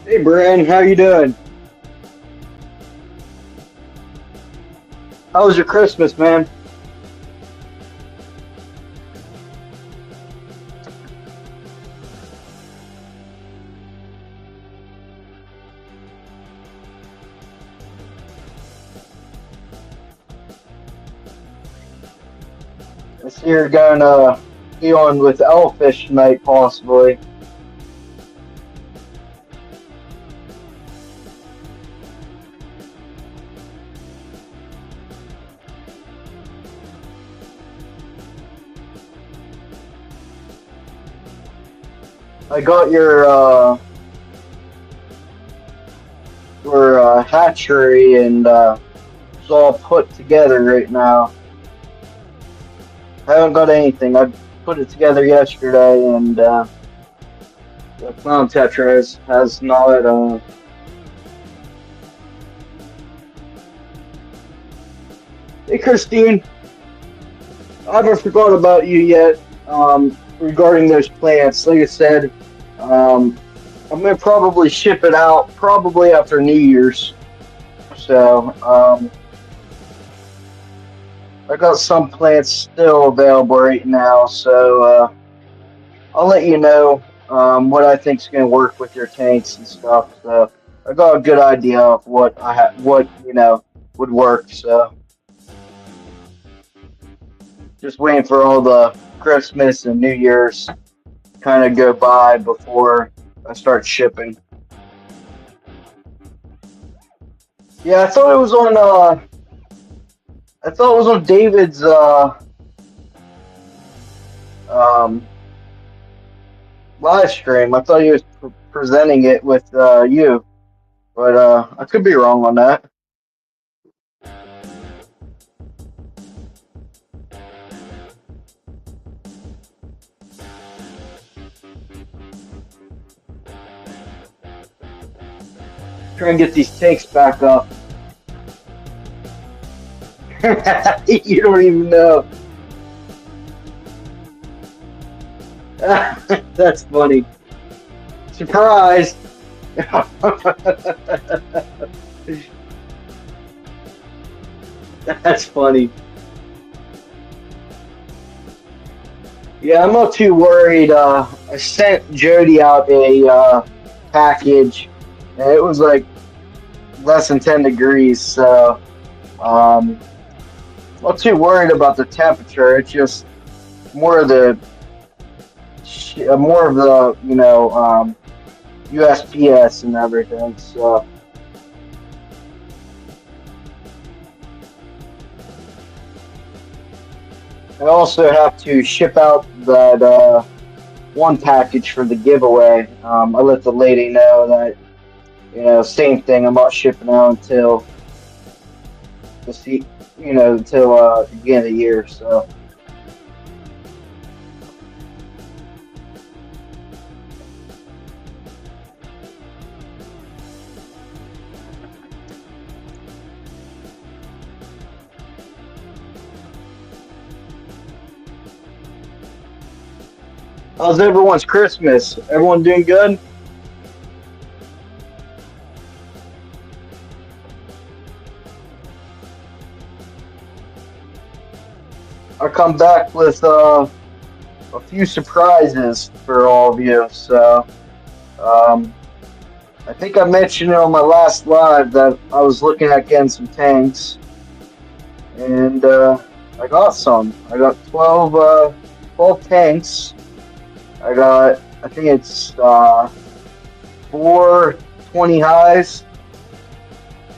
Hey, Brian, how you doing? How was your Christmas, man? I see you're going to be on with Elfish tonight, possibly. I got your hatchery and it's all put together right now. I haven't got anything. I put it together yesterday, and the clown tetra has not. Hey, Christine, I haven't forgot about you yet. Regarding those plants, like I said, I'm gonna probably ship it out probably after New Year's. So I got some plants still available right now. So I'll let you know what I think's gonna work with your tanks and stuff. So I got a good idea of what would work. So just waiting for all the Christmas and New Year's kind of go by before I start shipping. Yeah, I thought it was on. I thought it was on David's um, live stream. I thought he was presenting it with you, but I could be wrong on that. Try and get these tanks back up. You don't even know. That's funny. Surprise! That's funny. Yeah, I'm not too worried. I sent Jody out a package, and it was like less than 10 degrees, so um, not too worried about the temperature. It's just more of the USPS and everything. So I also have to ship out that one package for the giveaway. I let the lady know that same thing. I'm not shipping out until the see until the beginning of the year. So. How's everyone's Christmas? Everyone doing good? I come back with a few surprises for all of you. So um, I think I mentioned it on my last live that I was looking at getting some tanks, and I got some. I got 12 tanks. I think it's 4 20 highs,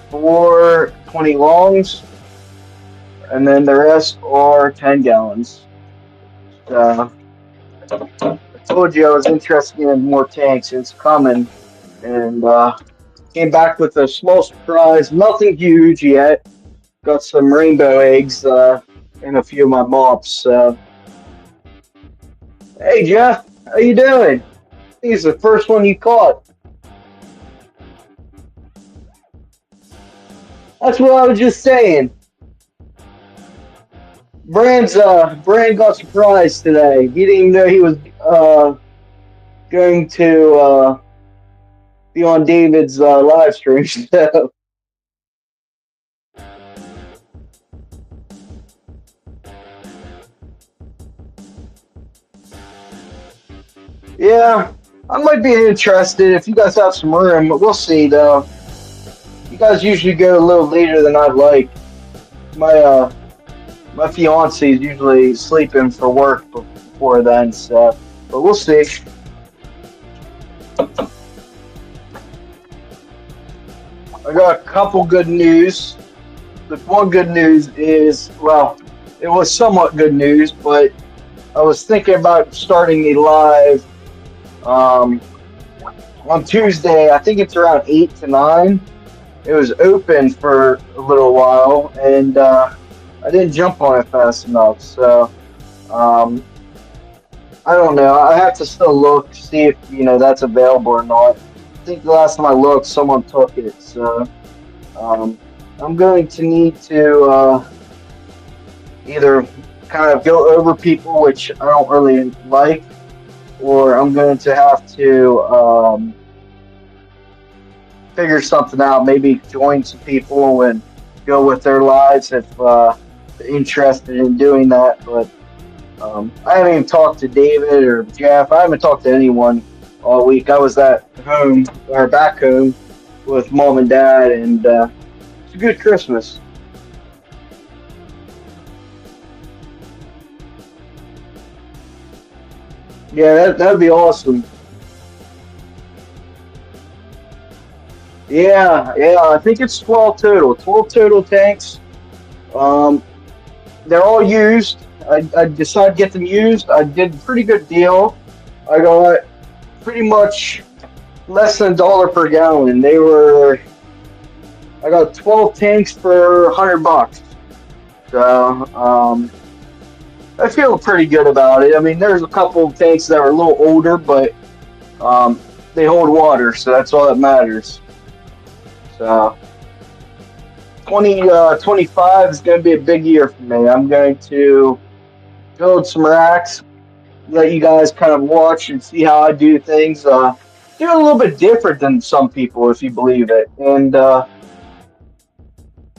4 20 longs, and then the rest are 10 gallons. So, I told you I was interested in more tanks. It's coming. And came back with a small surprise. Nothing huge yet. Got some rainbow eggs in a few of my mops. Hey Jeff, how you doing? I think it's the first one you caught. That's what I was just saying. Brand got surprised today. He didn't even know he was going to be on David's live stream. So, yeah, I might be interested if you guys have some room. We'll see though. You guys usually go a little later than I'd like. My my fiance is usually sleeping for work before then, so but we'll see. I got a couple good news. The one good news is, well, it was somewhat good news, but I was thinking about starting a live um, on Tuesday. I think it's around 8 to 9. It was open for a little while, and I didn't jump on it fast enough. So um, I don't know. I have to still look, see if that's available or not. I think the last time I looked, someone took it. So um, I'm going to need to either kind of go over people, which I don't really like, or I'm going to have to figure something out. Maybe join some people and go with their lives if they're interested in doing that. But I haven't even talked to David or Jeff. I haven't talked to anyone all week. I was at home or back home with mom and dad, and it's a good Christmas. Yeah, that'd be awesome. Yeah, yeah. I think it's 12 total. 12 total tanks. Um, they're all used. I decided to get them used. I did a pretty good deal. I got pretty much less than $1 per gallon. I got 12 tanks for $100. So I feel pretty good about it. I mean, there's a couple of tanks that are a little older, but um, they hold water, so that's all that matters. So 2025 is going to be a big year for me. I'm going to build some racks, let you guys kind of watch and see how I do things. Do it a little bit different than some people, if you believe it. And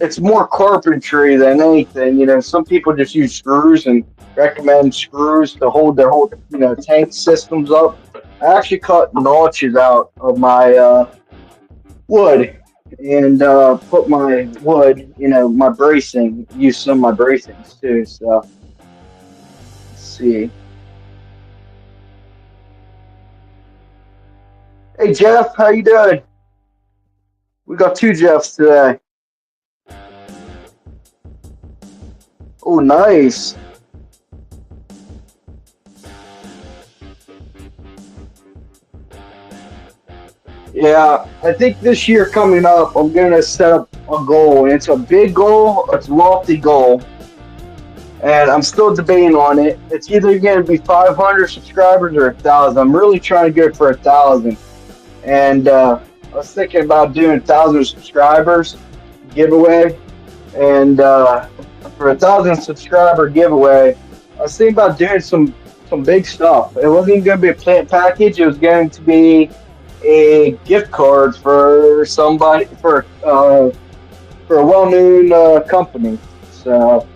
it's more carpentry than anything. Some people just use screws and recommend screws to hold their whole, tank systems up. I actually cut notches out of my wood and put my wood, my bracing, use some of my bracings too. So, let's see. Hey Jeff, how you doing? We got two Jeffs today. Oh, nice. Yeah, I think this year coming up, I'm gonna set up a goal, and it's a big goal, it's a lofty goal, and I'm still debating on it. It's either gonna be 500 subscribers or 1,000. I'm really trying to go for 1,000, and I was thinking about doing 1,000 subscribers giveaway, and for 1,000 subscriber giveaway, I was thinking about doing some big stuff. It wasn't going to be a plant package. It was going to be a gift card for somebody for a well-known company. So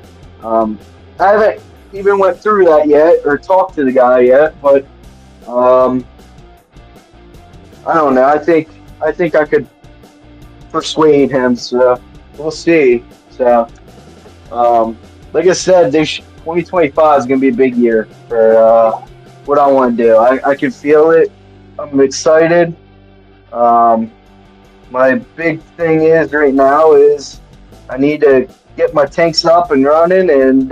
I haven't even went through that yet or talked to the guy yet, but I don't know. I think I could persuade him. So we'll see. So like I said, 2025 is gonna be a big year for what I want to do. I can feel it. I'm excited. Um, my big thing is right now is I need to get my tanks up and running and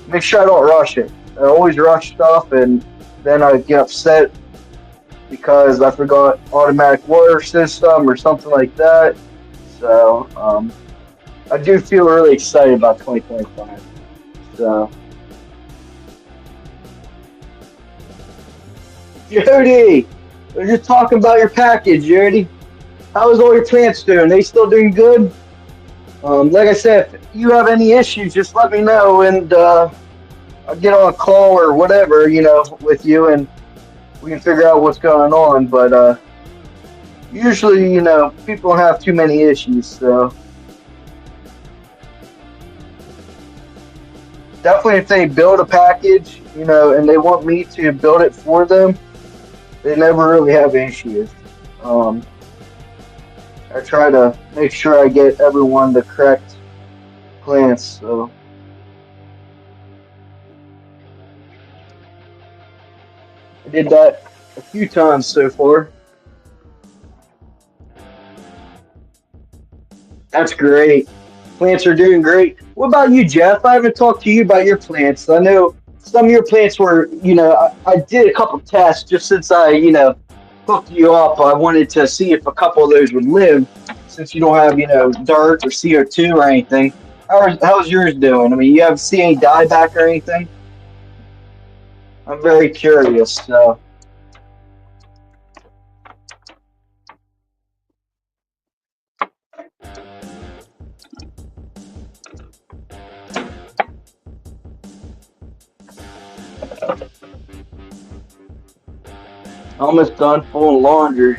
make sure I don't rush it. I always rush stuff and then I get upset because I forgot automatic water system or something like that. So I do feel really excited about 2025. So Jody, we're just talking about your package, Jody. How is all your plants doing? They still doing good? Like I said, if you have any issues, just let me know and I'll get on a call or whatever, with you and we can figure out what's going on. But usually, people don't have too many issues, so definitely if they build a package, and they want me to build it for them, they never really have issues. Um, I try to make sure I get everyone the correct plants. So I did that a few times so far. That's great. Plants are doing great. What about you, Jeff? I haven't talked to you about your plants. I know some of your plants were, I did a couple tests just since I, hooked you up. I wanted to see if a couple of those would live since you don't have, dirt or CO2 or anything. How's yours doing? I mean, you have see any dieback or anything? I'm very curious. So almost done full of laundry.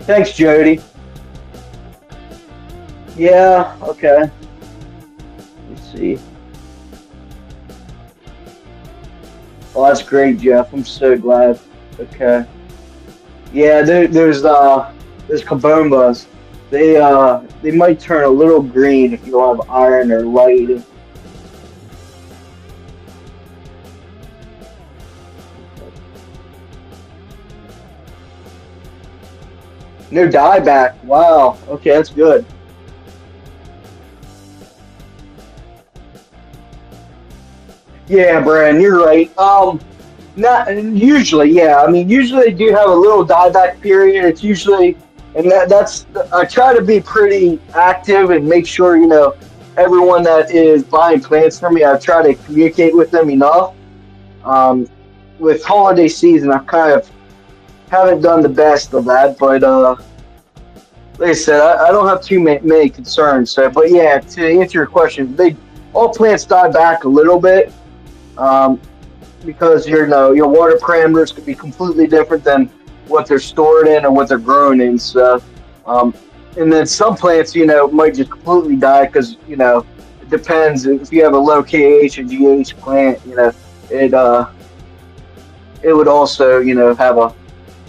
Thanks, Jody. Yeah, okay. Let's see. Oh, that's great, Jeff. I'm so glad. Okay. Yeah, there's kabombas. They might turn a little green if you don't have iron or light. No dieback. Wow. Okay, that's good. Yeah, Brian, you're right. Not usually, yeah. I mean, usually they do have a little dieback period. It's usually, and that's I try to be pretty active and make sure everyone that is buying plants from me. I try to communicate with them enough. Um, with holiday season, I kind of haven't done the best of that, but like I said, I don't have too many concerns. So, but yeah, to answer your question, they all plants die back a little bit. Um, because your water parameters could be completely different than what they're stored in or what they're grown in. So, um, and then some plants, might just completely die because it depends if you have a low KH or GH plant, it it would also have a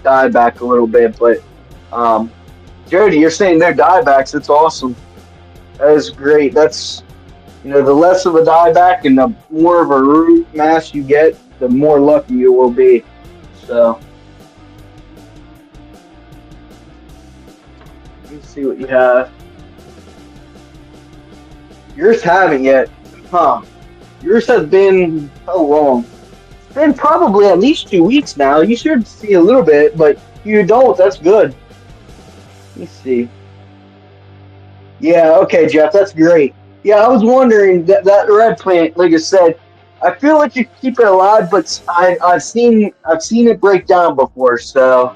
die back a little bit. But um, Jody, you're saying they're diebacks. That's awesome. That is great. That's the less of a dieback and the more of a root mass you get, the more lucky you will be. So let's see what you have. Yours haven't yet, huh? Yours has been how long? It's been probably at least 2 weeks now. You should see a little bit, but you don't. That's good. Let me see. Yeah, okay, Jeff, that's great. Yeah, I was wondering that red plant, like I said, I feel like you keep it alive, but I've seen it break down before, so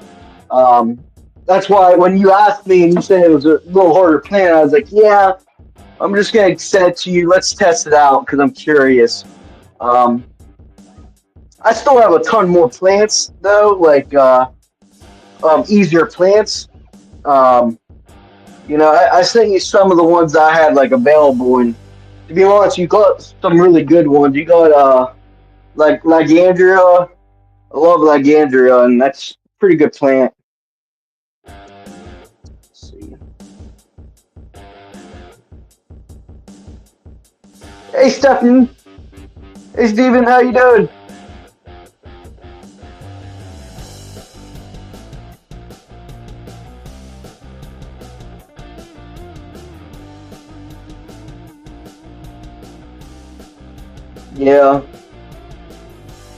um, that's why when you asked me and you said it was a little harder plant, I was like, yeah, I'm just gonna send it to you. Let's test it out because I'm curious. Um, I still have a ton more plants though, like easier plants. Um, I sent you some of the ones I had like available, and to be honest, you got some really good ones. You got like Lagandria. I love Lagandria, and that's a pretty good plant. Let's see. Hey, Stefan. Hey, Steven. How you doing? Yeah.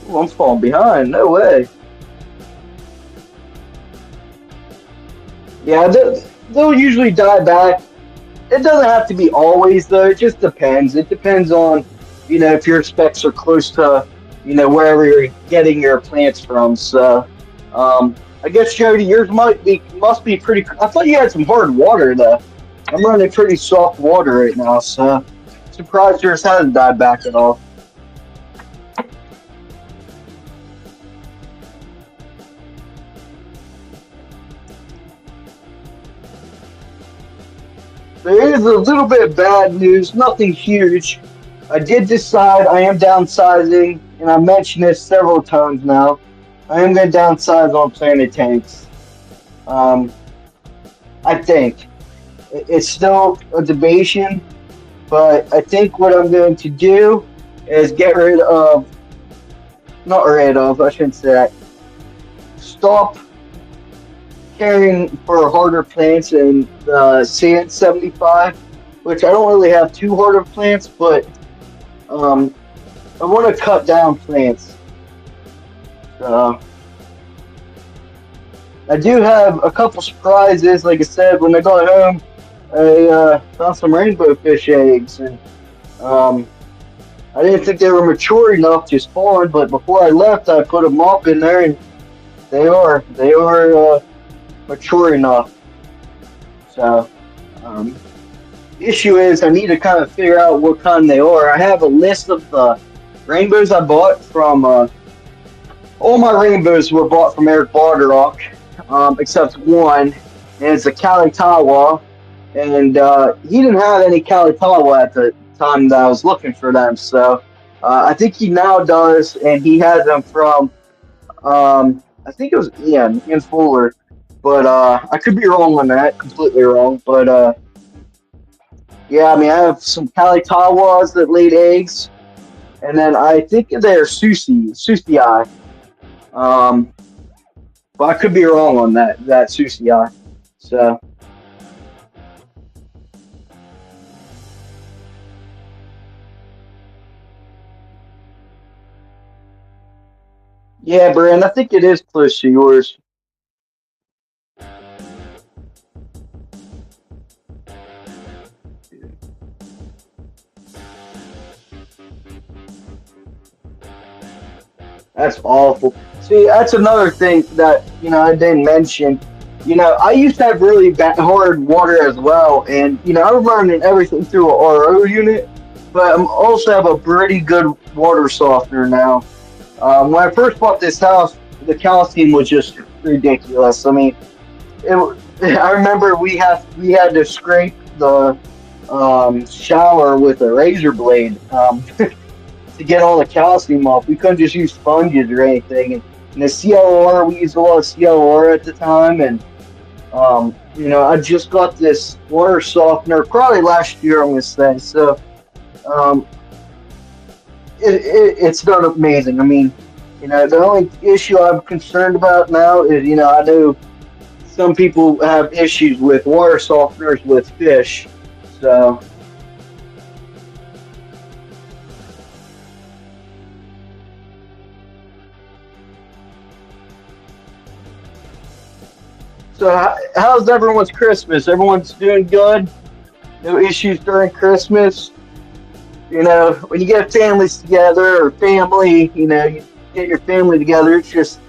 Ooh, I'm falling behind. No way. Yeah, they'll usually die back. It doesn't have to be always though. It just depends. It depends on, if your specs are close to, wherever you're getting your plants from. So, I guess Jody, yours must be pretty. I thought you had some hard water though. I'm running pretty soft water right now, so surprised yours hasn't died back at all. There is a little bit of bad news, nothing huge. I did decide I am downsizing, and I mentioned this several times now. I am going to downsize on Planet Tanks. Um, I think it's still a debation, but I think what I'm going to do is get rid of, not rid of, I shouldn't say that, stop caring for harder plants in the CN75, which I don't really have too harder plants, but um, I want to cut down plants. So I do have a couple surprises. Like I said, when I got home, I found some rainbow fish eggs, and um, I didn't think they were mature enough to spawn. But before I left, I put them up in there, and they are mature enough. So um, the issue is I need to kind of figure out what kind they are. I have a list of the rainbows I bought from. All my rainbows were bought from Eric Barderock, except one, and it's a Kalitawa, and he didn't have any Kalitawa at the time that I was looking for them. So I think he now does, and he has them from I think it was Ian Fuller, but I could be wrong on that, completely wrong. But yeah, I mean I have some Kalitawas that laid eggs, and then I think they're Susi. Um, but I could be wrong on that Susi. So yeah, Brand, I think it is close to yours. That's awful. See, that's another thing that I didn't mention. I used to have really bad hard water as well, and I'm running everything through a RO unit, but I'm also have a pretty good water softener now. When I first bought this house, the calcium was just ridiculous. I mean, I remember we had to scrape the shower with a razor blade to get all the calcium off. We couldn't just use sponges or anything. And the CLR, we used a lot of CLR at the time, and I just got this water softener probably last year. I'm gonna say so. Um, it's done amazing. I mean, the only issue I'm concerned about now is, I know some people have issues with water softeners with fish. So, so how's everyone's Christmas? Everyone's doing good. No issues during Christmas. When you get families together or family, you get your family together. It's just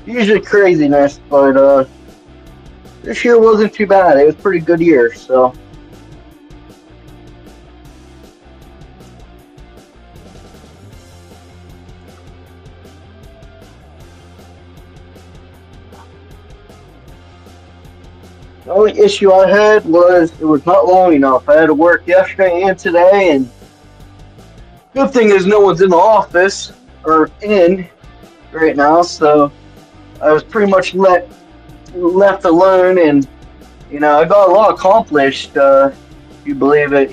usually craziness, but this year wasn't too bad. It was a pretty good year. So, the only issue I had was it was not long enough. I had to work yesterday and today, and good thing is no one's in the office or in right now, so I was pretty much left alone, and I got a lot accomplished. If you believe it.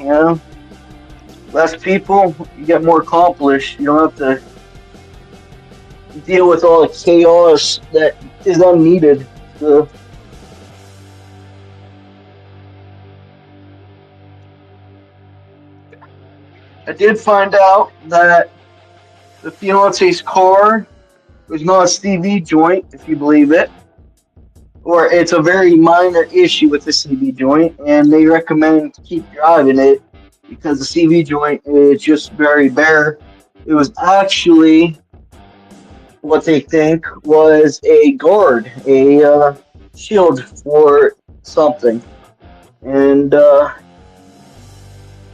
Less people, you get more accomplished. You don't have to deal with all the chaos that is unneeded. So, I did find out that the fiance's car was not a CV joint, if you believe it, or it's a very minor issue with the CV joint, and they recommend to keep driving it because the CV joint is just very bare. It was actually what they think was a guard, a shield for something. And to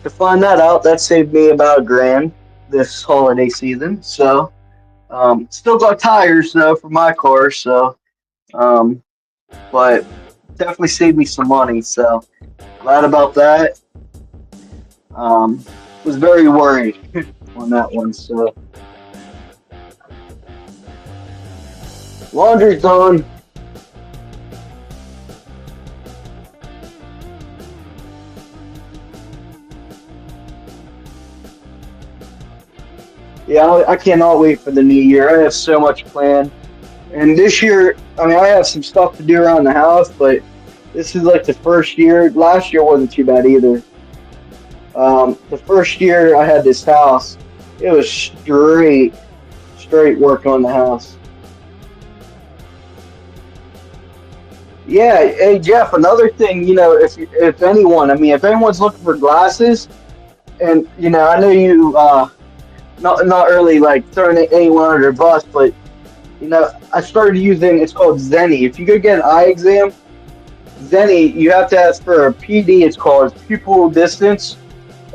find that out, that saved me about a grand this holiday season. So, still got tires though for my car. So, um, but definitely saved me some money. So, glad about that. Um, was very worried on that one. So, laundry's done. Yeah, I cannot wait for the new year. I have so much planned. And this year, I mean, I have some stuff to do around the house, but this is like the first year. Last year wasn't too bad either. The first year I had this house, it was straight work on the house. Yeah, hey Jeff. Another thing, if anyone, I mean, if anyone's looking for glasses, and I know you, not really like throwing anyone under the bus, but I started using. It's called Zenni. If you go get an eye exam, Zenni, you have to ask for a PD. It's called pupil distance,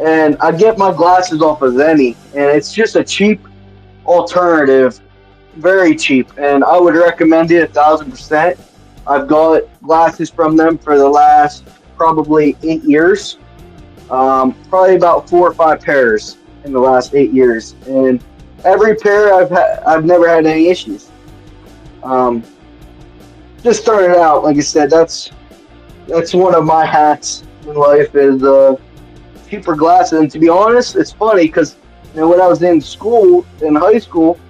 and I get my glasses off of Zenni, and it's just a cheap alternative, very cheap, and I would recommend it 1,000%. I've got glasses from them for the last probably 8 years, probably about 4 or 5 pairs in the last 8 years, and every pair I've never had any issues. Um, just started out, like I said, that's one of my hats in life is cheaper glasses. And to be honest, it's funny because when I was in school, in high school,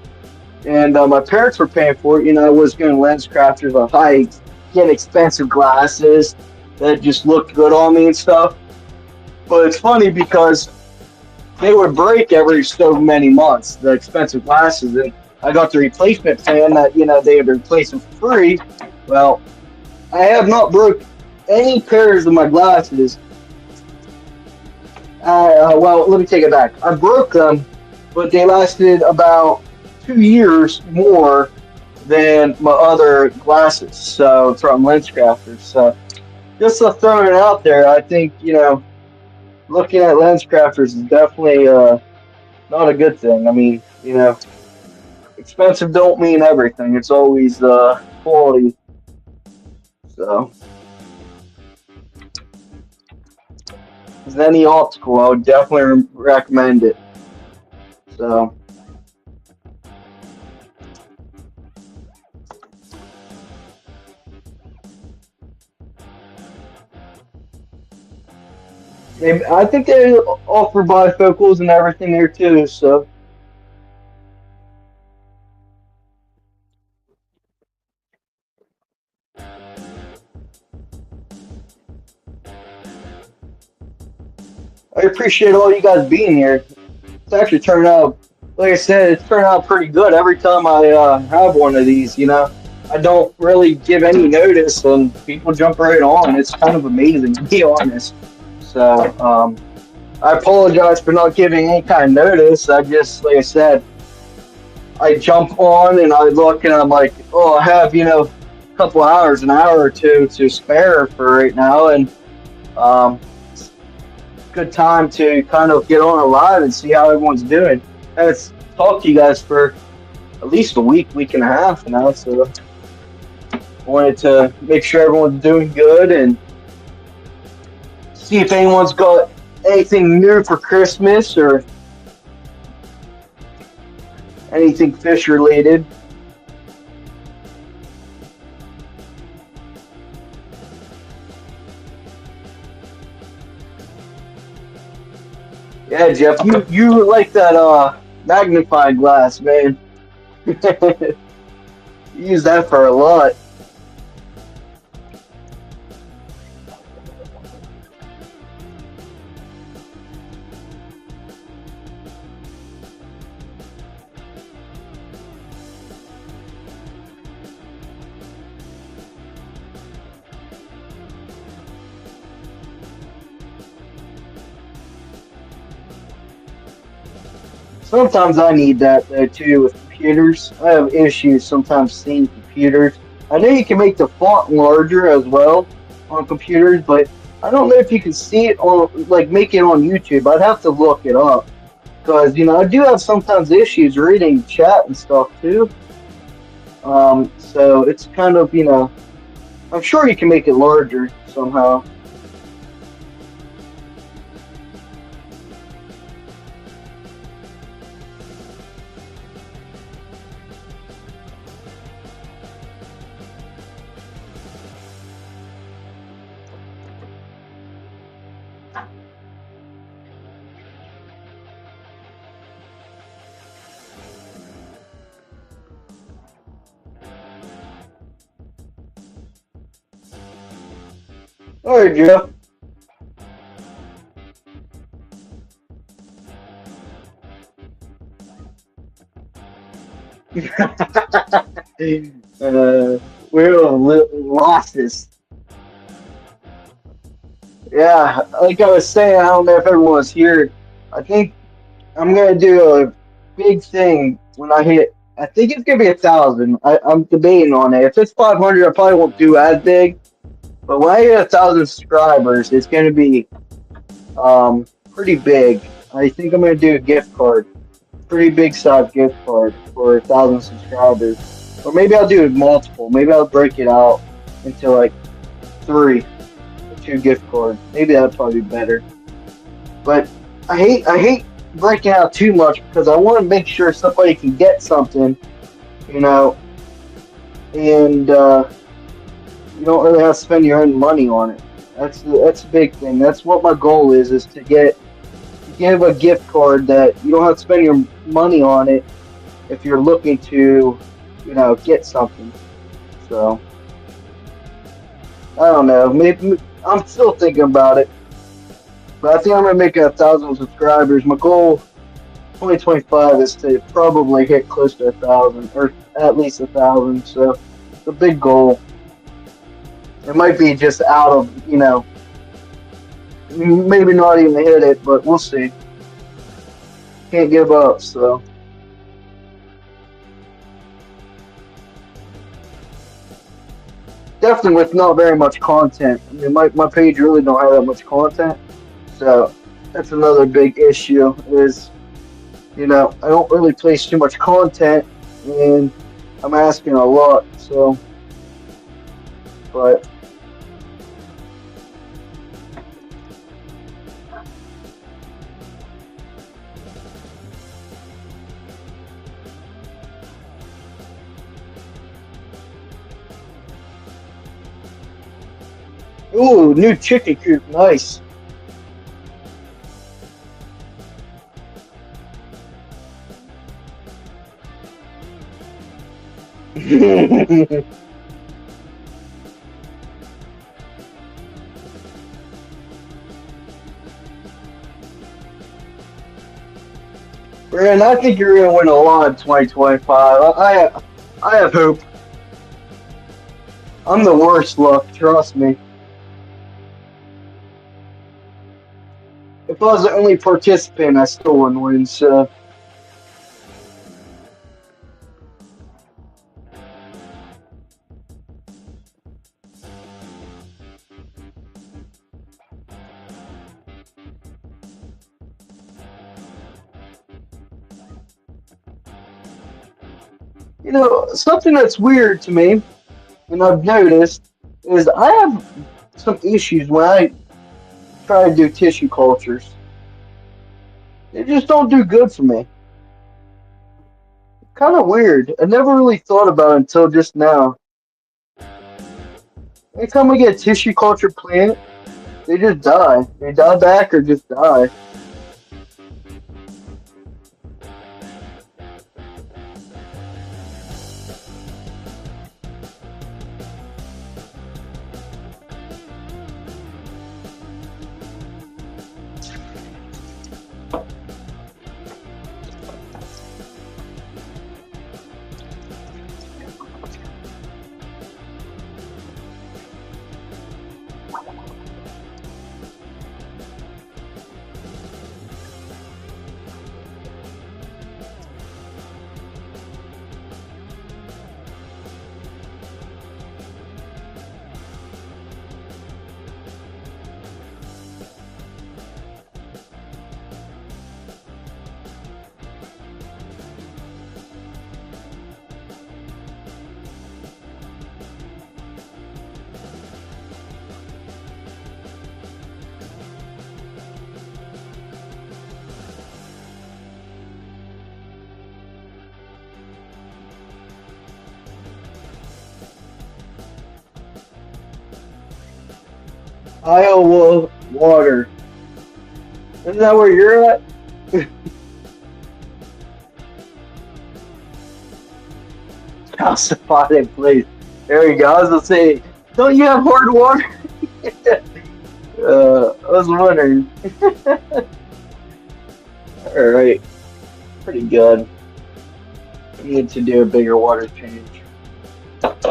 and my parents were paying for it, I was going to LensCrafters on high, get expensive glasses that just looked good on me and stuff. But it's funny because they would break every so many months, the expensive glasses, and I got the replacement plan that they would replace them for free. Well, I have not broke any pairs of my glasses. Well, let me take it back. I broke them, but they lasted about 2 years more than my other glasses. So from LensCrafters. So just throwing it out there, I think looking at LensCrafters is definitely not a good thing. I mean, expensive don't mean everything. It's always quality. So, Zenni Optical, I would definitely recommend it. So, I think they offer bifocals and everything there too. So, I appreciate all you guys being here. It's actually turned out, like I said, it's turned out pretty good every time I have one of these. I don't really give any notice, and people jump right on. It's kind of amazing, to be honest. So, I apologize for not giving any kind of notice. I just, like I said, I jump on and I look and I'm like, oh, I have, a couple hours, an hour or two to spare for right now, and good time to kind of get on a live and see how everyone's doing. And it's talked to you guys for at least a week and a half now, so I wanted to make sure everyone's doing good and see if anyone's got anything new for Christmas or anything fish related. Yeah, Jeff, you like that magnifying glass, man. You use that for a lot. Sometimes I need that though too with computers. I have issues sometimes seeing computers. I know you can make the font larger as well on computers, but I don't know if you can see it on like make it on YouTube. I'd have to look it up because I do have sometimes issues reading chat and stuff too. So it's kind of I'm sure you can make it larger somehow. All right, Jeff. uh, we're losses. Yeah, like I was saying, I don't know if everyone was here. I think I'm gonna do a big thing when I hit. I think it's gonna be 1,000. I'm debating on it. If it's 500, I probably won't do as big. But when I hit 1,000 subscribers, it's gonna be pretty big. I think I'm gonna do a gift card, pretty big size gift card for 1,000 subscribers. Or maybe I'll do multiple. Maybe I'll break it out into like three or two gift cards. Maybe that'd probably be better. But I hate breaking out too much because I want to make sure somebody can get something, you know, and you don't really have to spend your own money on it. That's a big thing. That's what my goal is to give a gift card that you don't have to spend your money on it if you're looking to, get something. So I don't know. Maybe I'm still thinking about it, but I think I'm gonna make it 1,000 subscribers. My goal 2025 is to probably hit close to 1,000 or at least 1,000. So it's a big goal. It might be just out of maybe not even hit it, but we'll see. Can't give up. So definitely with not very much content. I mean, my page really don't have that much content. So that's another big issue is I don't really place too much content, and I'm asking a lot. So, but ooh, new chicken coop, nice. Brandon, I think you're gonna win a lot in 2025. I have hope. I'm the worst luck, trust me. If I was the only participant, I still wouldn't win. So, something that's weird to me, and I've noticed, is I have some issues when I try to do tissue cultures. They just don't do good for me. Kind of weird. I never really thought about it until just now. Anytime I get a tissue culture plant, they just die. They die back or just die. Iowa water. Isn't that where you're at? Calcified place. There you go. I was gonna say, don't you have hard water? I was wondering. All right, pretty good. We need to do a bigger water change. Let's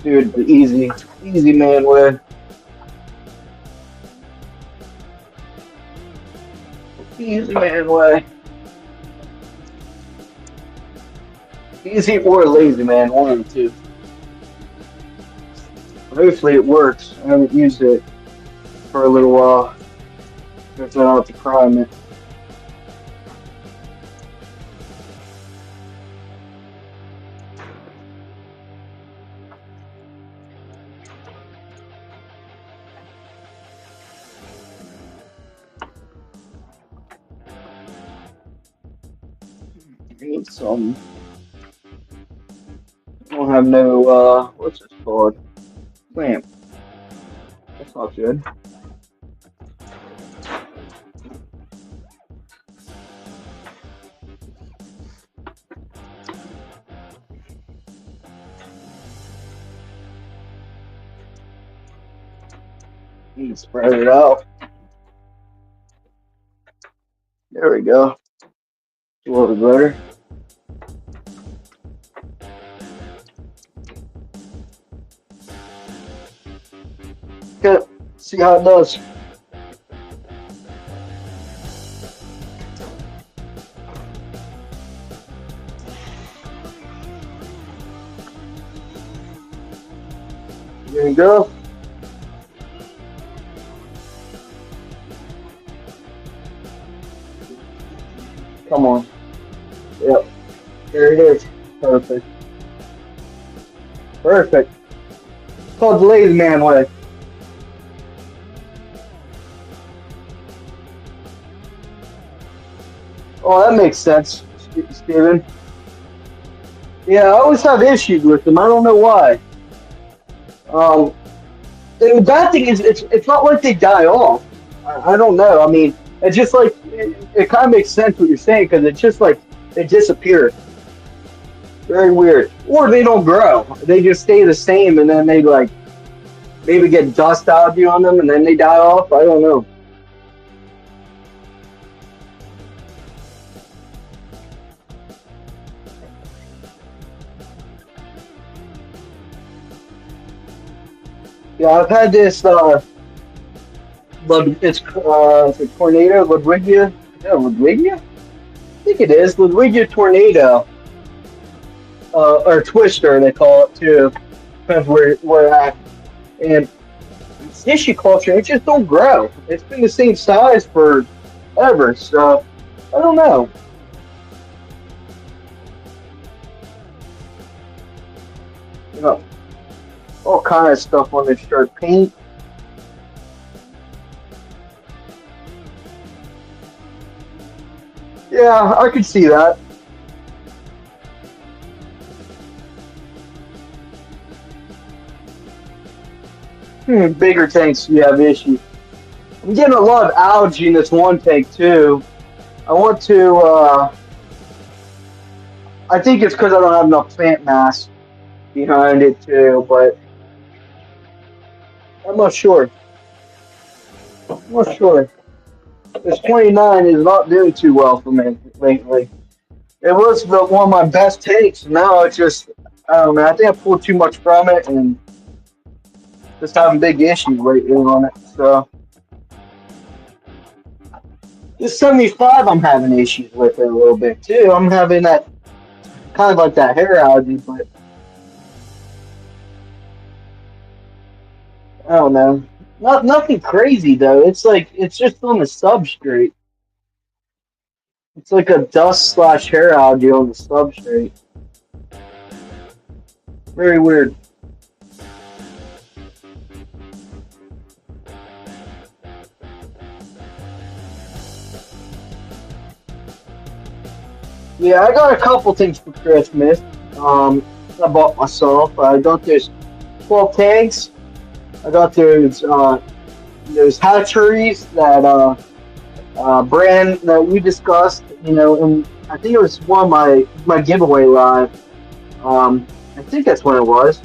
do it the easy man way. Easy man way. Easy or lazy man, one of the two. Hopefully it works. I haven't used it for a little while. If I don't have to prime it. I need some. I don't have no, what's this called? Clamp. That's not good. Need to spread it out. There we go. A little bit better. Okay, see how it does. There you go. Come on. Yep. There it is. Perfect. Perfect. It's called the lazy man way. Oh, that makes sense, Steven. Yeah, I always have issues with them. I don't know why. And the bad thing is, it's not like they die off. I don't know. I mean, it's just like it kind of makes sense what you're saying because it's just like they disappear. Very weird. Or they don't grow. They just stay the same, and then they like maybe get dust algae on them, and then they die off. I don't know. Yeah, I've had this. It's a tornado, Ludwigia. Yeah, Ludwigia. I think it is Ludwigia tornado, or twister they call it too. Depends where we're at. And tissue culture, it just don't grow. It's been the same size for ever. So I don't know. You know, all kind of stuff on this shirt. Paint. Yeah, I could see that. Bigger tanks, you have issues. I'm getting a lot of algae in this one tank too. I want to. I think it's because I don't have enough plant mass behind it too, but I'm not sure. I'm not sure. This 29 is not doing too well for me lately. It was one of my best takes. Now it's just, I don't know. I think I pulled too much from it and just having big issues lately on it. So this 75, I'm having issues with it a little bit too. I'm having that kind of like that hair algae, but I don't know. Nothing crazy though. It's like it's just on the substrate. It's like a dust slash hair algae on the substrate. Very weird. Yeah, I got a couple things for Christmas. I bought myself. I got this 12 tanks. I got those hatcheries that brand that we discussed. And I think it was one of my giveaway live. I think that's what it was.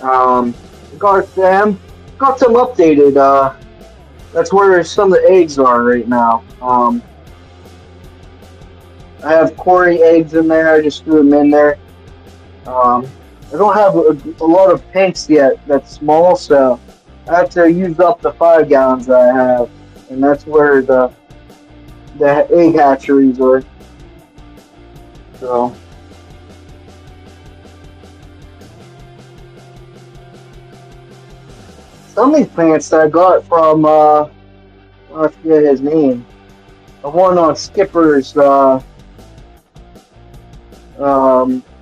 Um, got them. Got some updated. That's where some of the eggs are right now. I have Cory eggs in there. I just threw them in there. Um, I don't have a lot of tanks yet that's small, so I have to use up the 5 gallons that I have, and that's where the egg hatcheries are. So some of these plants that I got from I forget his name. The one on Skipper's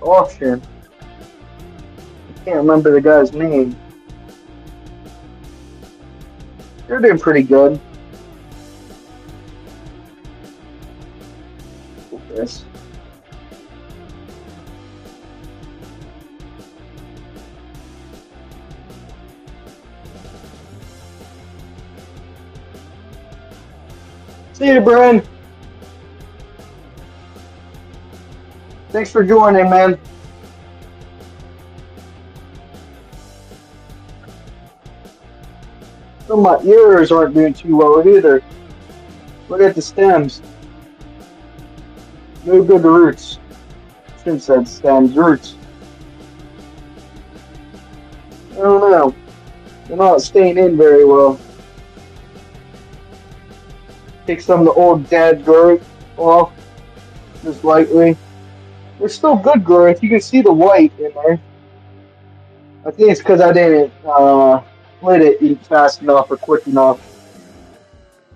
auction. I can't remember the guy's name. They're doing pretty good. This. See you, Brian. Thanks for joining, man. Some of my ears aren't doing too well either. Look at the stems. No good roots. Shouldn't said stems, roots. I don't know. They're not staying in very well. Take some of the old dead growth off, just lightly. They're still good growth. You can see the white in there. I think it's because I didn't split it fast enough or quick enough.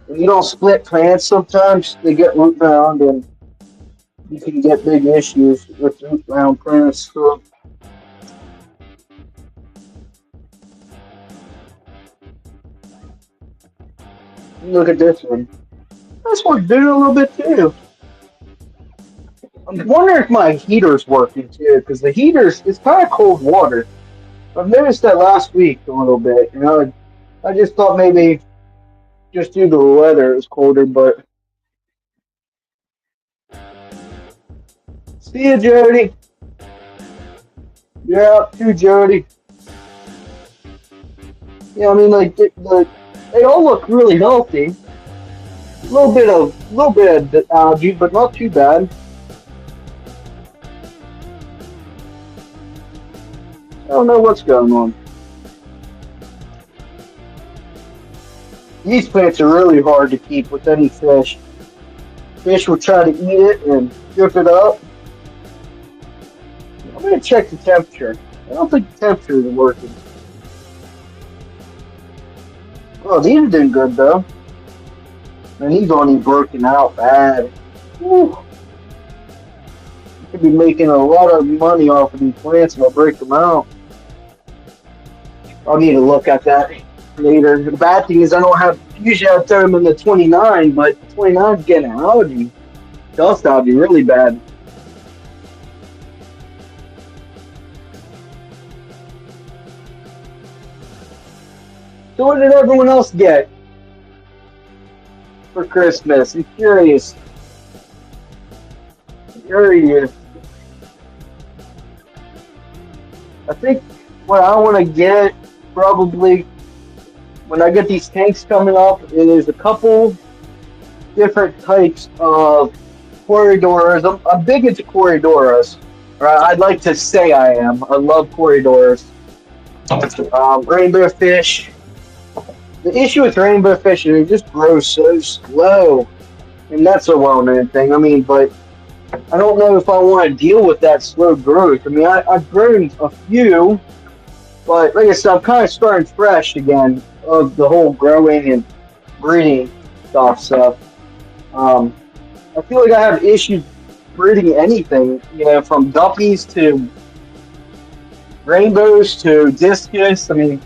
When you don't split plants, sometimes they get root bound and you can get big issues with root bound plants. So. Look at this one. This one's doing a little bit too. I'm wondering if my heater's working too, because the heater's it's kind of cold water. I've noticed that last week a little bit. I just thought maybe just due to the weather it was colder, but. See you, Jody. You're out too, Jody. Yeah, I mean, like they all look really healthy. A little bit of algae, but not too bad. I don't know what's going on. These plants are really hard to keep with any fish. Fish will try to eat it and drip it up. I'm going to check the temperature. I don't think the temperature is working. Oh, these are doing good though. And he's only broken out bad. Whew. You could be making a lot of money off of these plants if I break them out. I'll need to look at that later. The bad thing is I don't have, usually I throw them in the 29, but the 29 is getting algae. Dust algae really bad. So what did everyone else get for Christmas? I'm curious. I think what I want to get probably when I get these tanks coming up is a couple different types of Corydoras. I'm big into Corydoras. Right? I'd like to say I am. I love Corydoras. Rainbow fish. The issue with rainbow fish is they just grow so slow. And that's a well-known thing. I mean, but I don't know if I want to deal with that slow growth. I mean, I've grown a few, but like I said, I'm kind of starting fresh again of the whole growing and breeding stuff. So I feel like I have issues breeding anything, from guppies to rainbows to discus. I mean,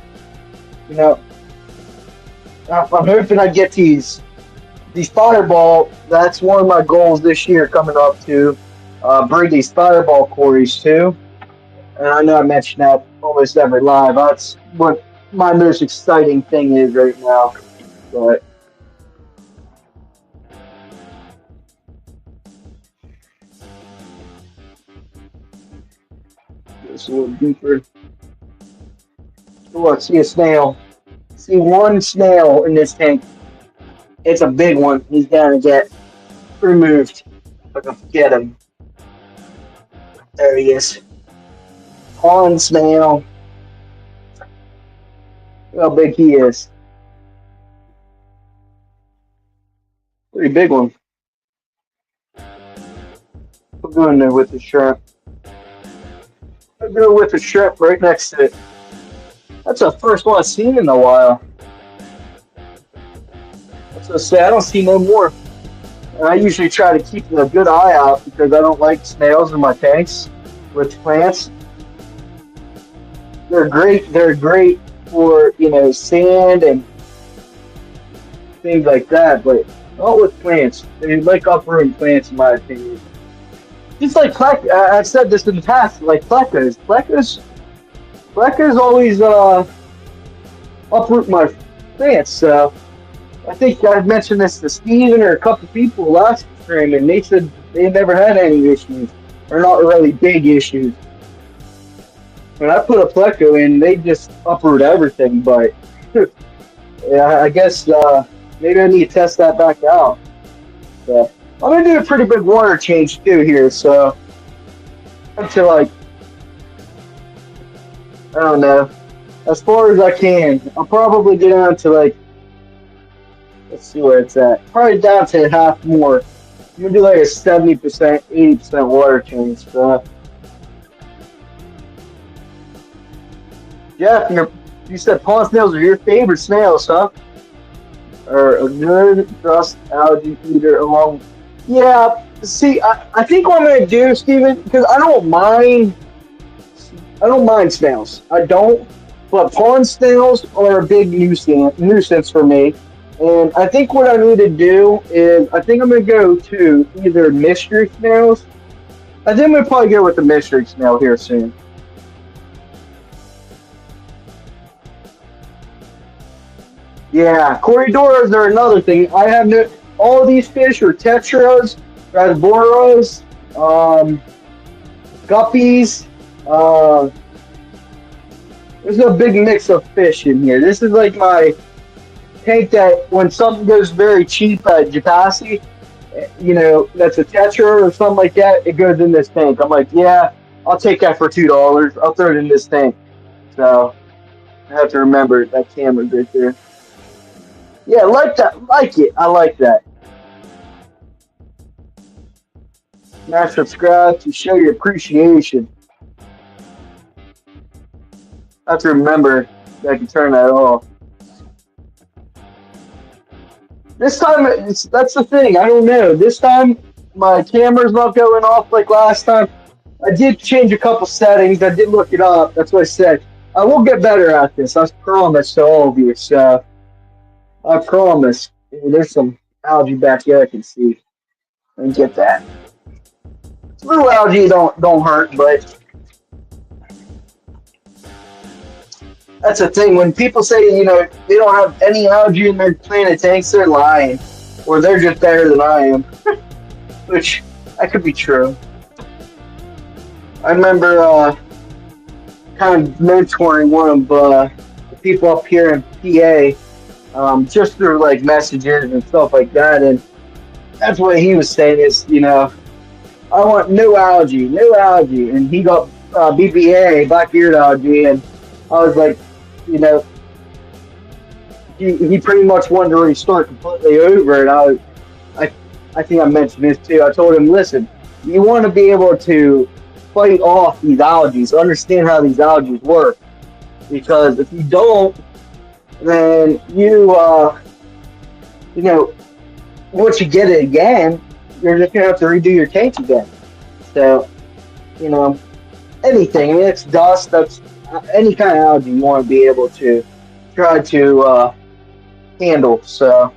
I'm hoping I get these fireball. That's one of my goals this year coming up to breed these fireball Corys too. And I know I mention that almost every live. That's what my most exciting thing is right now. But it's a little deeper. Look, see a snail. See one snail in this tank. It's a big one. He's gonna get removed. If I can get him. There he is. Pond snail. Look how big he is. Pretty big one. We'll go in there with the shrimp. I'll go with the shrimp right next to it. That's the first one I've seen in a while. That's what I say. I don't see no more. And I usually try to keep a good eye out because I don't like snails in my tanks with plants. They're great. They're great for sand and things like that, but not with plants. They like uprooting plants, in my opinion. Just like I've said this in the past, like plecos. Plecos always uproot my plants. So I think I mentioned this to Steven or a couple people last stream, and they said they never had any issues, or not really big issues. When I put a pleco in, they just uproot everything. But yeah, I guess maybe I need to test that back out. So I'm gonna do a pretty big water change too here. So up to like, I don't know, as far as I can. I'll probably get down to like, let's see where it's at. Probably down to half more. I'm gonna do like a 70%, 80% water change. So Jeff, you said pond snails are your favorite snails, huh? Or a good dust algae eater along. Yeah, see, I think what I'm gonna do, Steven, because I don't mind snails. I don't, but pond snails are a big nuisance for me. And I think what I need to do is, I think I'm gonna go to either mystery snails. I think I'm gonna probably go with the mystery snail here soon. Yeah, Corridoras are another thing. I have all these fish are tetras, rasboras, guppies. There's a big mix of fish in here. This is like my tank that when something goes very cheap at Japasi, that's a tetra or something like that, it goes in this tank. I'm like, yeah, I'll take that for $2. I'll throw it in this tank. So I have to remember that camera's right there. Yeah, like that. Like it. I like that. Smash subscribe to show your appreciation. I have to remember that I can turn that off. This time, that's the thing. I don't know. This time, my camera's not going off like last time. I did change a couple settings. I did look it up. That's what I said. I will get better at this. I promise to all of you. So I promise. There's some algae back here I can see. Let me get that. Little algae don't hurt, but that's the thing. When people say, they don't have any algae in their planet tanks, they're lying. Or they're just better than I am. Which, that could be true. I remember kind of mentoring one of the people up here in PA, just through like messages and stuff like that. And that's what he was saying is, I want no algae. And he got BBA, black-eared algae, and I was like, he pretty much wanted to restart completely over, and I think I mentioned this too. I told him, listen, you want to be able to fight off these algae, understand how these algae work, because if you don't, then once you get it again, you're just gonna have to redo your tank again. So, anything. I mean, it's dust. That's any kind of algae you want to be able to try to handle. So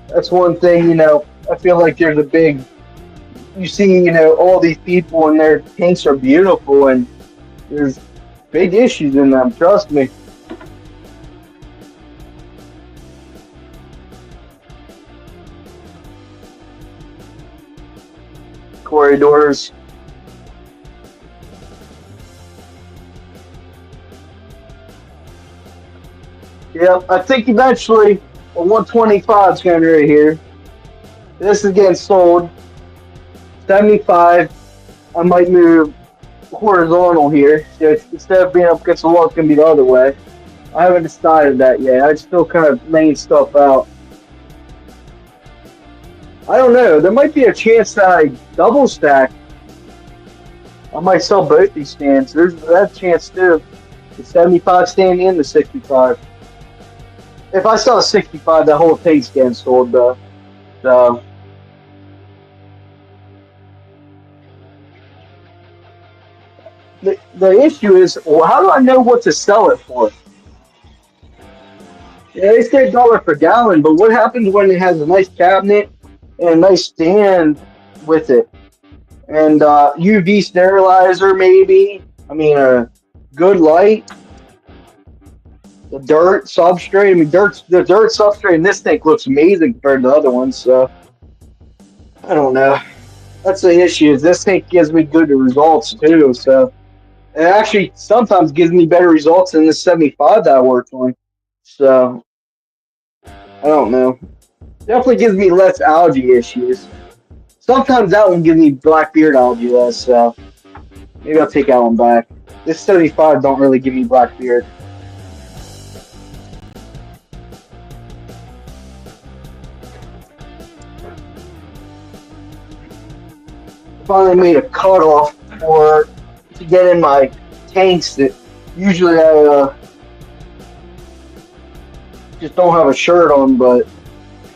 that's one thing. I feel like there's a big you see, all these people and their tanks are beautiful, and there's big issues in them. Trust me. Corridors. Yep, I think eventually a 125 is going to be right here. This is getting sold. 75. I might move horizontal here. So instead of being up against the wall, it's going to be the other way. I haven't decided that yet. I'm still kind of laying stuff out. I don't know. There might be a chance that I double stack. I might sell both these stands. There's that chance too. The 75 stand and the 65. If I sell a 65, that whole thing's getting sold though. So the issue is, well, how do I know what to sell it for? Yeah, they say dollar per gallon, but what happens when it has a nice cabinet and a nice stand with it? And UV sterilizer, maybe. I mean, a good light. The dirt substrate. I mean, the dirt substrate in this thing looks amazing compared to the other ones. So I don't know. That's the issue. Is this thing gives me good results too. So it actually sometimes gives me better results than the 75 that I worked on. So I don't know. Definitely gives me less algae issues. Sometimes that one gives me blackbeard algae less, so maybe I'll take that one back. This 75 don't really give me blackbeard. Finally made a cutoff to get in my tanks that usually I just don't have a shirt on, but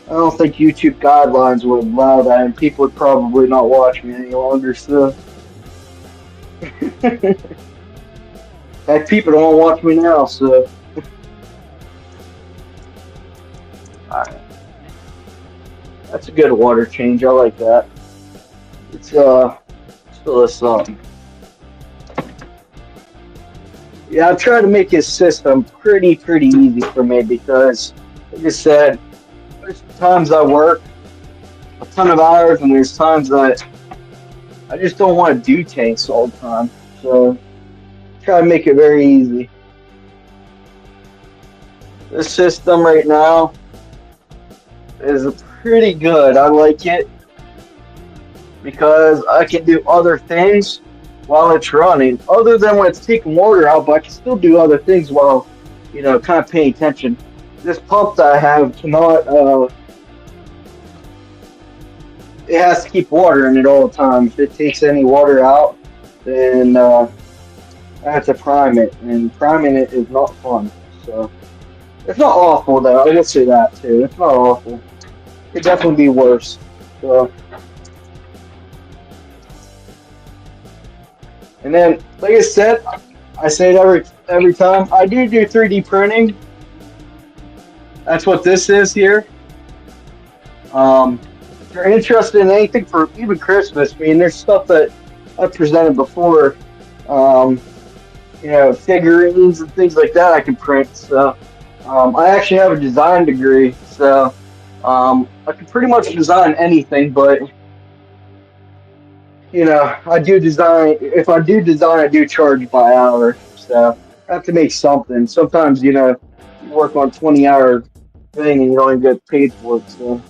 I don't think YouTube guidelines would allow that, and people would probably not watch me any longer, so. Heck, people don't watch me now, so. Alright. That's a good water change, I like that. It's, still a song. Yeah, I've tried to make his system pretty easy for me because, like I said, there's times I work a ton of hours and there's times that I just don't want to do tanks all the time. So try to make it very easy. This system right now is pretty good. I like it because I can do other things while it's running, other than when it's taking water out, but I can still do other things while, kind of paying attention. This pump that I have cannot, it has to keep water in it all the time. If it takes any water out, then I have to prime it, and priming it is not fun. So it's not awful though. I will say that too. It's not awful. It could definitely be worse. So, and then, like I said, I say it every time. I do 3D printing. That's what this is here. If you're interested in anything for even Christmas, I mean, there's stuff that I've presented before. Figurines and things like that I can print. So I actually have a design degree, so I can pretty much design anything. But I do design. If I do design, I do charge by hour. So I have to make something. Sometimes you work on 20-hour thing and you don't even get paid for it. So.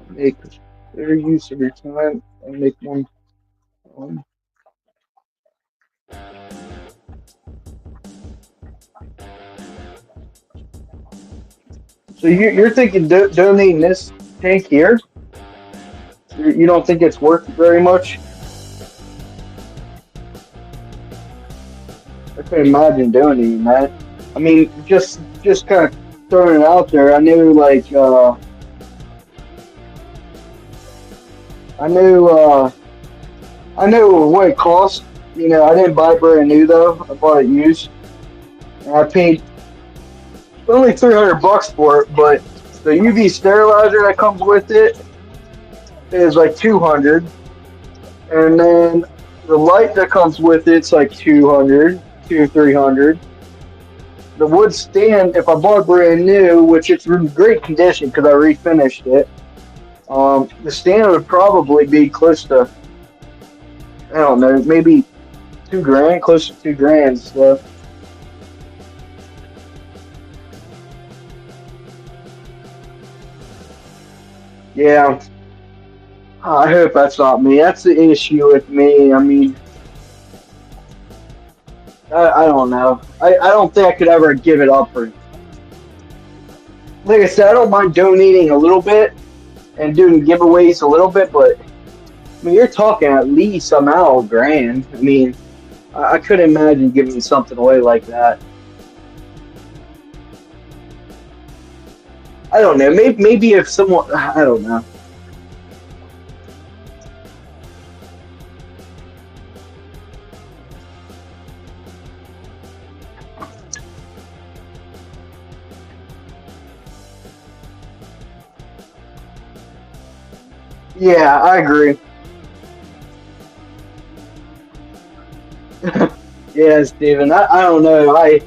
Make better use of your time and make one. So you're thinking donating this tank here? You don't think it's worth very much? I can imagine donating that. I mean, just kind of throwing it out there. I knew like I knew I knew what it cost. You know, I didn't buy it brand new though. I bought it used, and I paid only $300 for it. But the UV sterilizer that comes with it is like 200, and then the light that comes with it's like 200, 300. The wood stand, if I bought brand new, which it's in great condition because I refinished it, the stand would probably be close to, I don't know, maybe 2 grand, close to 2 grand. So yeah, I hope that's not me. That's the issue with me. I mean, I don't know. I don't think I could ever give it up. Or like I said, I don't mind donating a little bit and doing giveaways a little bit, but I mean, you're talking at least I'm out a grand. I mean, I couldn't imagine giving something away like that. I don't know. Maybe if someone, I don't know. Yeah, I agree. Yeah, Steven. I don't know. I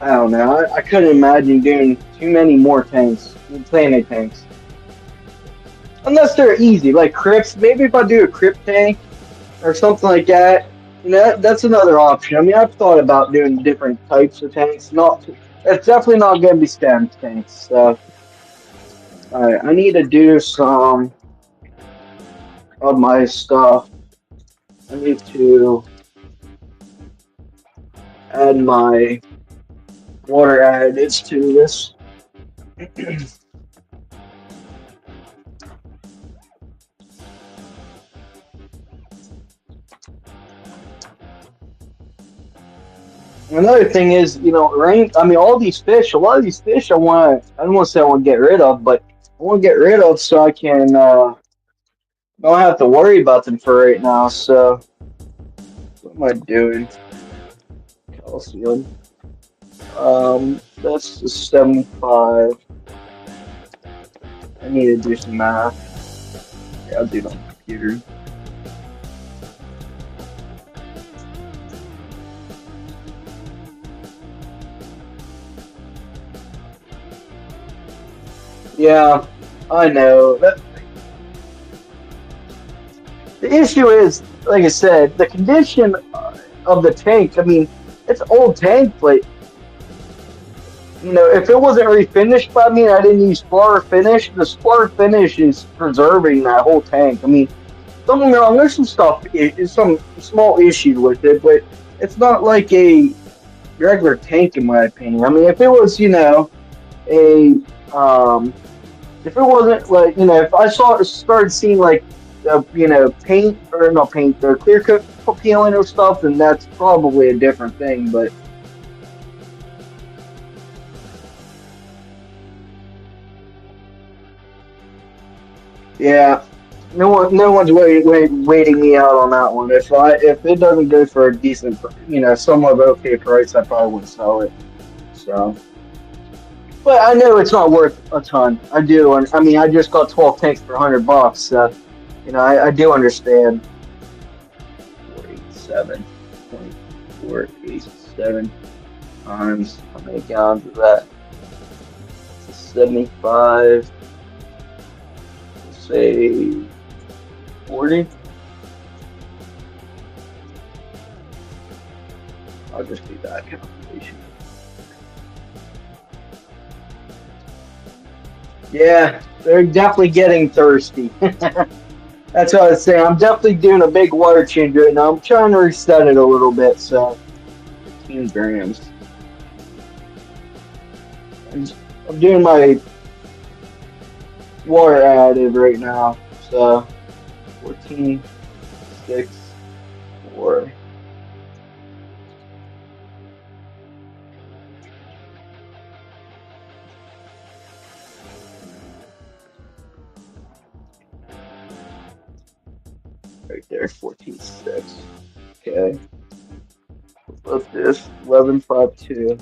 don't know. I couldn't imagine doing too many more tanks, planet tanks, unless they're easy, like crypts. Maybe if I do a crypt tank or something like that, you know, that's another option. I mean, I've thought about doing different types of tanks. Not, it's definitely not going to be stem tanks. So, I need to do some of my stuff. I need to add my water additives to this. Another thing is, you know, rain. I mean, all these fish. A lot of these fish, I want. I don't want to say I want to get rid of, but I want to get rid of so I can don't have to worry about them for right now. So, what am I doing? Calcium. That's the 75. I need to do some math. Yeah, I'll do it on the computer. Yeah, I know. The issue is, like I said, the condition of the tank. I mean, it's an old tank, but you know, if it wasn't refinished by me, I didn't use Splar finish. The Splar finish is preserving that whole tank. I mean, don't get me wrong. There's some stuff, some small issues with it, but it's not like a regular tank, in my opinion. I mean, if it was, you know, a if it wasn't like, you know, if I started seeing like you know, paint or not paint or clear coat peeling or stuff, then that's probably a different thing. But yeah, no one's waiting me out on that one. If it doesn't go for a decent, you know, somewhat okay price, I probably wouldn't sell it. So, but I know it's not worth a ton. I do, and I mean, I just got 12 tanks for $100. So, you know, I do understand. 487, 2487 times how many gallons is that? 75. Say 40. I'll just do that calculation. Yeah, they're definitely getting thirsty. That's what I was saying. I'm definitely doing a big water change right now. I'm trying to reset it a little bit, so 15 grams. I'm doing my water additive right now. So 14, 6, 4. Right there, 14.6. Okay. What's this? 11.52.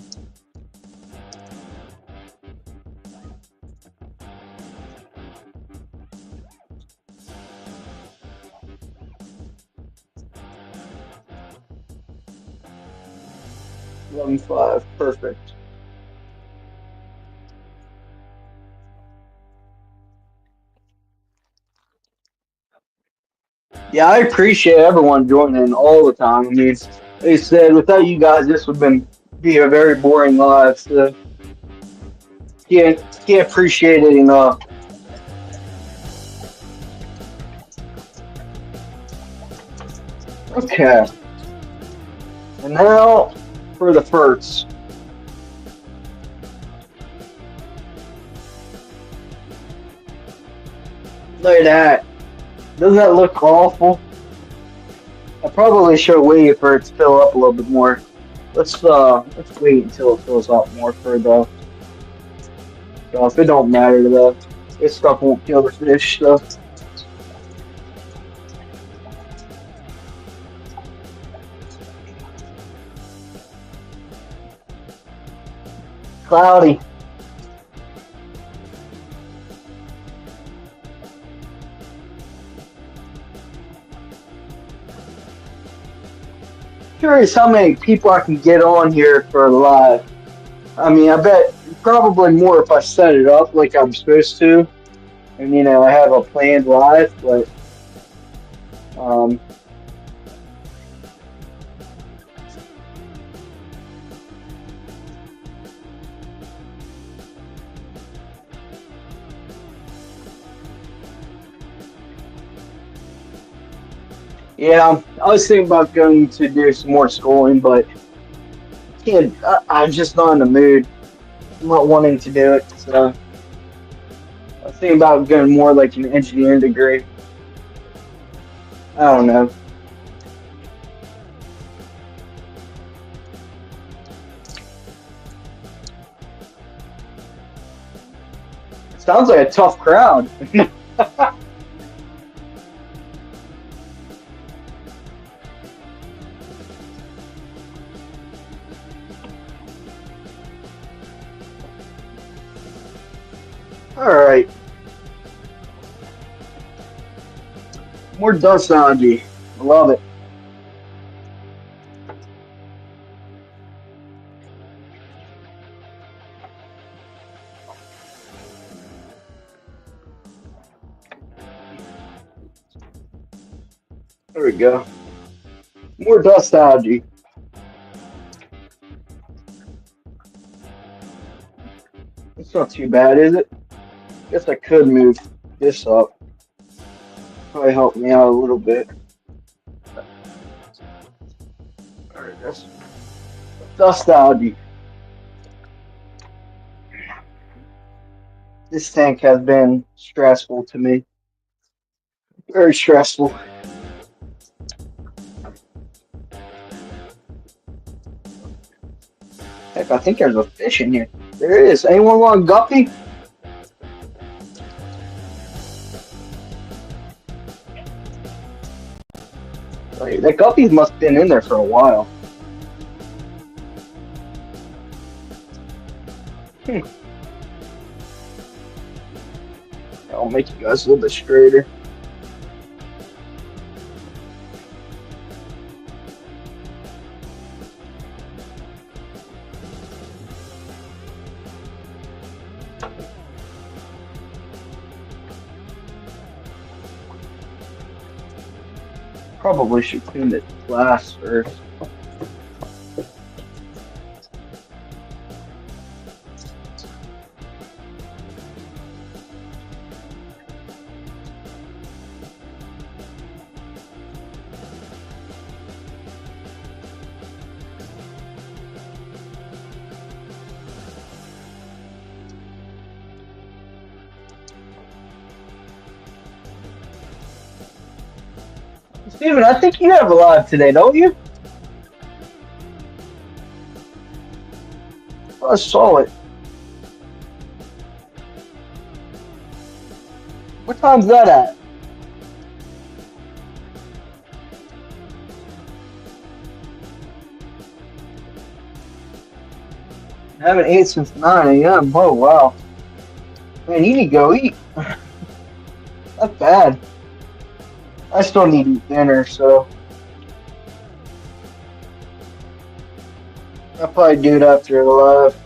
$11.5. Perfect. Yeah, I appreciate everyone joining all the time. I mean, like I said, without you guys, this would be a very boring live. So can't appreciate it enough. Okay, and now for the first. Look at that. Doesn't that look awful? I probably should wait for it to fill up a little bit more. Let's wait until it fills up more for the stuff. It don't matter though. This stuff won't kill the fish stuff. Cloudy. Curious how many people I can get on here for live. I mean, I bet probably more if I set it up like I'm supposed to, and I have a planned live. But um, yeah, I was thinking about going to do some more schooling, but can't. I'm just not in the mood. I'm not wanting to do it. So I was thinking about going more like an engineering degree. I don't know. Sounds like a tough crowd. All right. More dustology. I love it. There we go. More dustology. It's not too bad, is it? Guess I could move this up. Probably help me out a little bit. Alright, that's dustology. This tank has been stressful to me. Very stressful. Heck, I think there's a fish in here. There is. Anyone want a guppy? Like, that guppy must have been in there for a while. I'll make you guys a little bit straighter. Probably should clean the glass first. Steven, I think you have a live today, don't you? I saw it. What time's that at? I haven't ate since 9 a.m. Oh, wow. Man, you need to go eat. That's bad. I still need to eat dinner, so I'll probably do it after 11.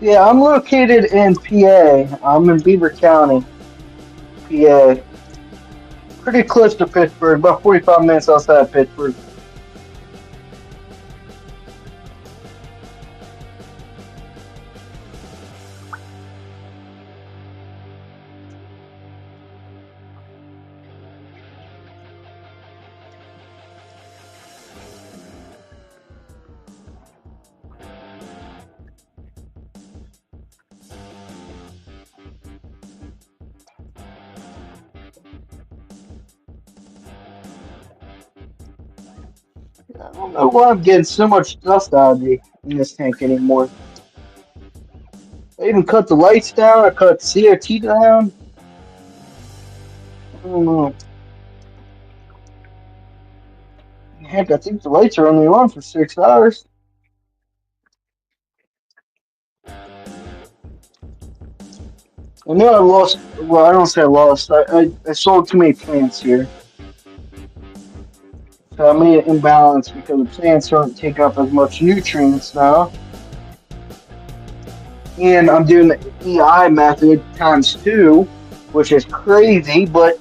Yeah, I'm located in PA. I'm in Beaver County, PA. Pretty close to Pittsburgh, about 45 minutes outside of Pittsburgh. I don't know why I'm getting so much dust algae in this tank anymore. I even cut the lights down. I cut CRT down. I don't know. Heck, I think the lights are only on for 6 hours. I know I lost. Well, I don't say I lost. I sold too many plants here. So I made an imbalance because the plants don't take up as much nutrients now. And I'm doing the EI method times two, which is crazy, but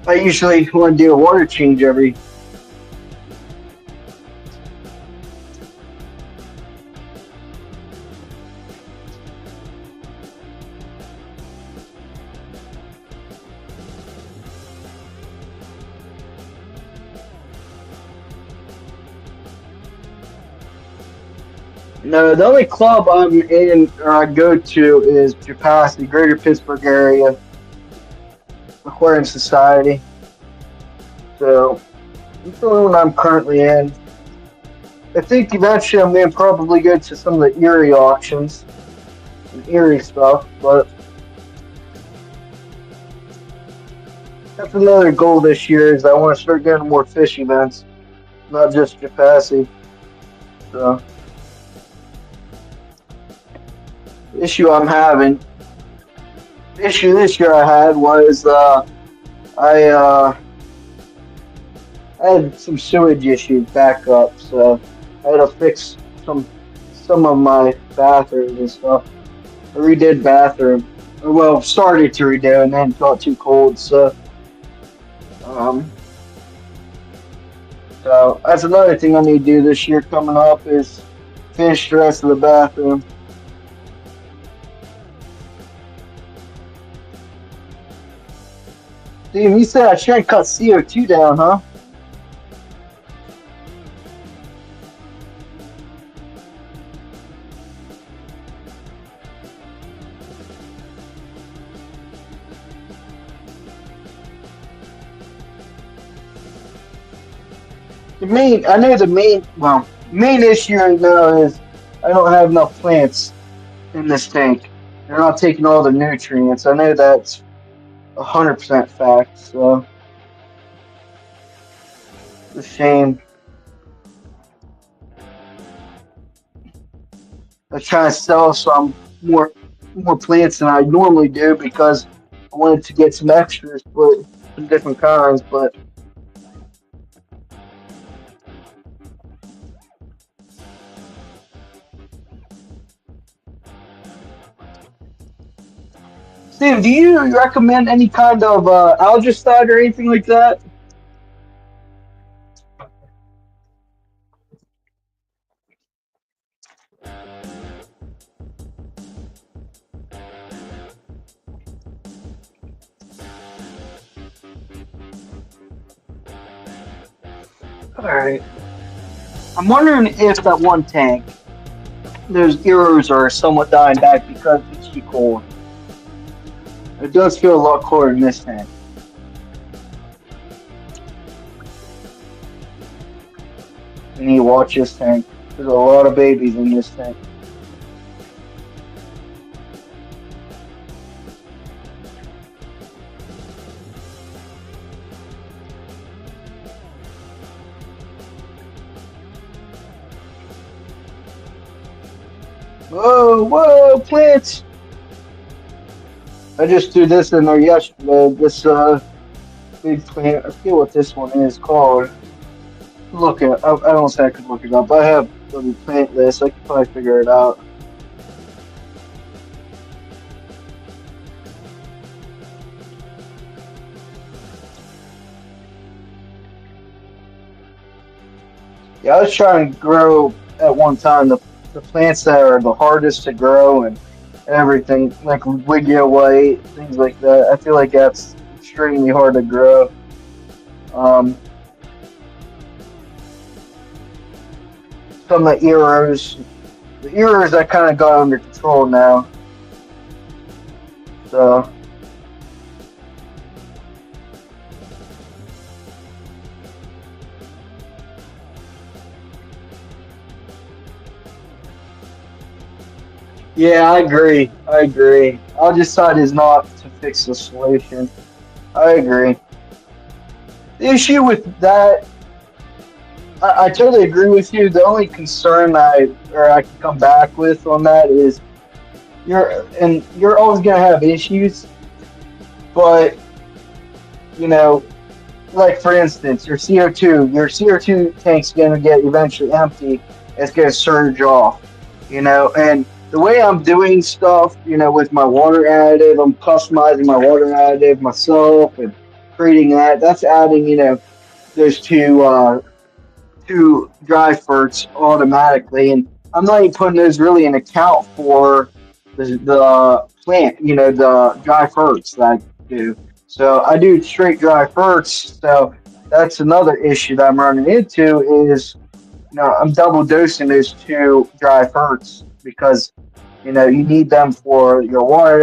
I usually want to do a water change every. No, the only club I'm in or I go to is JPAS, the Greater Pittsburgh Area Aquarium Society. So that's the only one I'm currently in. I think eventually I'm going to probably go to some of the Erie auctions and Erie stuff, but that's another goal this year is I want to start getting more fish events, not just Japassi. So the issue I'm having, the issue this year I had was I I had some sewage issues back up, so I had to fix some of my bathrooms and stuff. I redid bathroom. Well, started to redo and then it got too cold, um so that's another thing I need to do this year coming up is finish the rest of the bathroom. Steve, you said I shouldn't cut CO2 down, huh? I know main issue right now is I don't have enough plants in this tank. They're not taking all the nutrients. I know that's 100% fact. So it's a shame. I was trying to sell some more plants than I normally do because I wanted to get some extras, but some different kinds. But Steve, do you recommend any kind of algicide or anything like that? All right. I'm wondering if that one tank, those arrows are somewhat dying back because it's too cold. It does feel a lot colder in this tank. You need to watch this tank. There's a lot of babies in this tank. Whoa, whoa, plants! I just threw this in there yesterday. This big plant. I forget what this one is called. Look at. I don't say I could look it up. I have the plant list. I could probably figure it out. Yeah, I was trying to grow at one time the plants that are the hardest to grow and everything, like Wigia White, things like that. I feel like that's extremely hard to grow. Um, some of the eros I kind of got under control now. So yeah, I agree. I agree. I'll decide is not to fix the solution. I agree. The issue with that, I totally agree with you. The only concern I can come back with on that is you're always gonna have issues, but you know, like for instance, your CO2 tank's gonna get eventually empty. It's gonna surge off, and the way I'm doing stuff, with my water additive, I'm customizing my water additive myself and creating that. That's adding, those two dry ferts automatically, and I'm not even putting those really in account for the plant, the dry ferts that I do. So I do straight dry ferts. So that's another issue that I'm running into is, I'm double dosing those two dry ferts because you need them for your water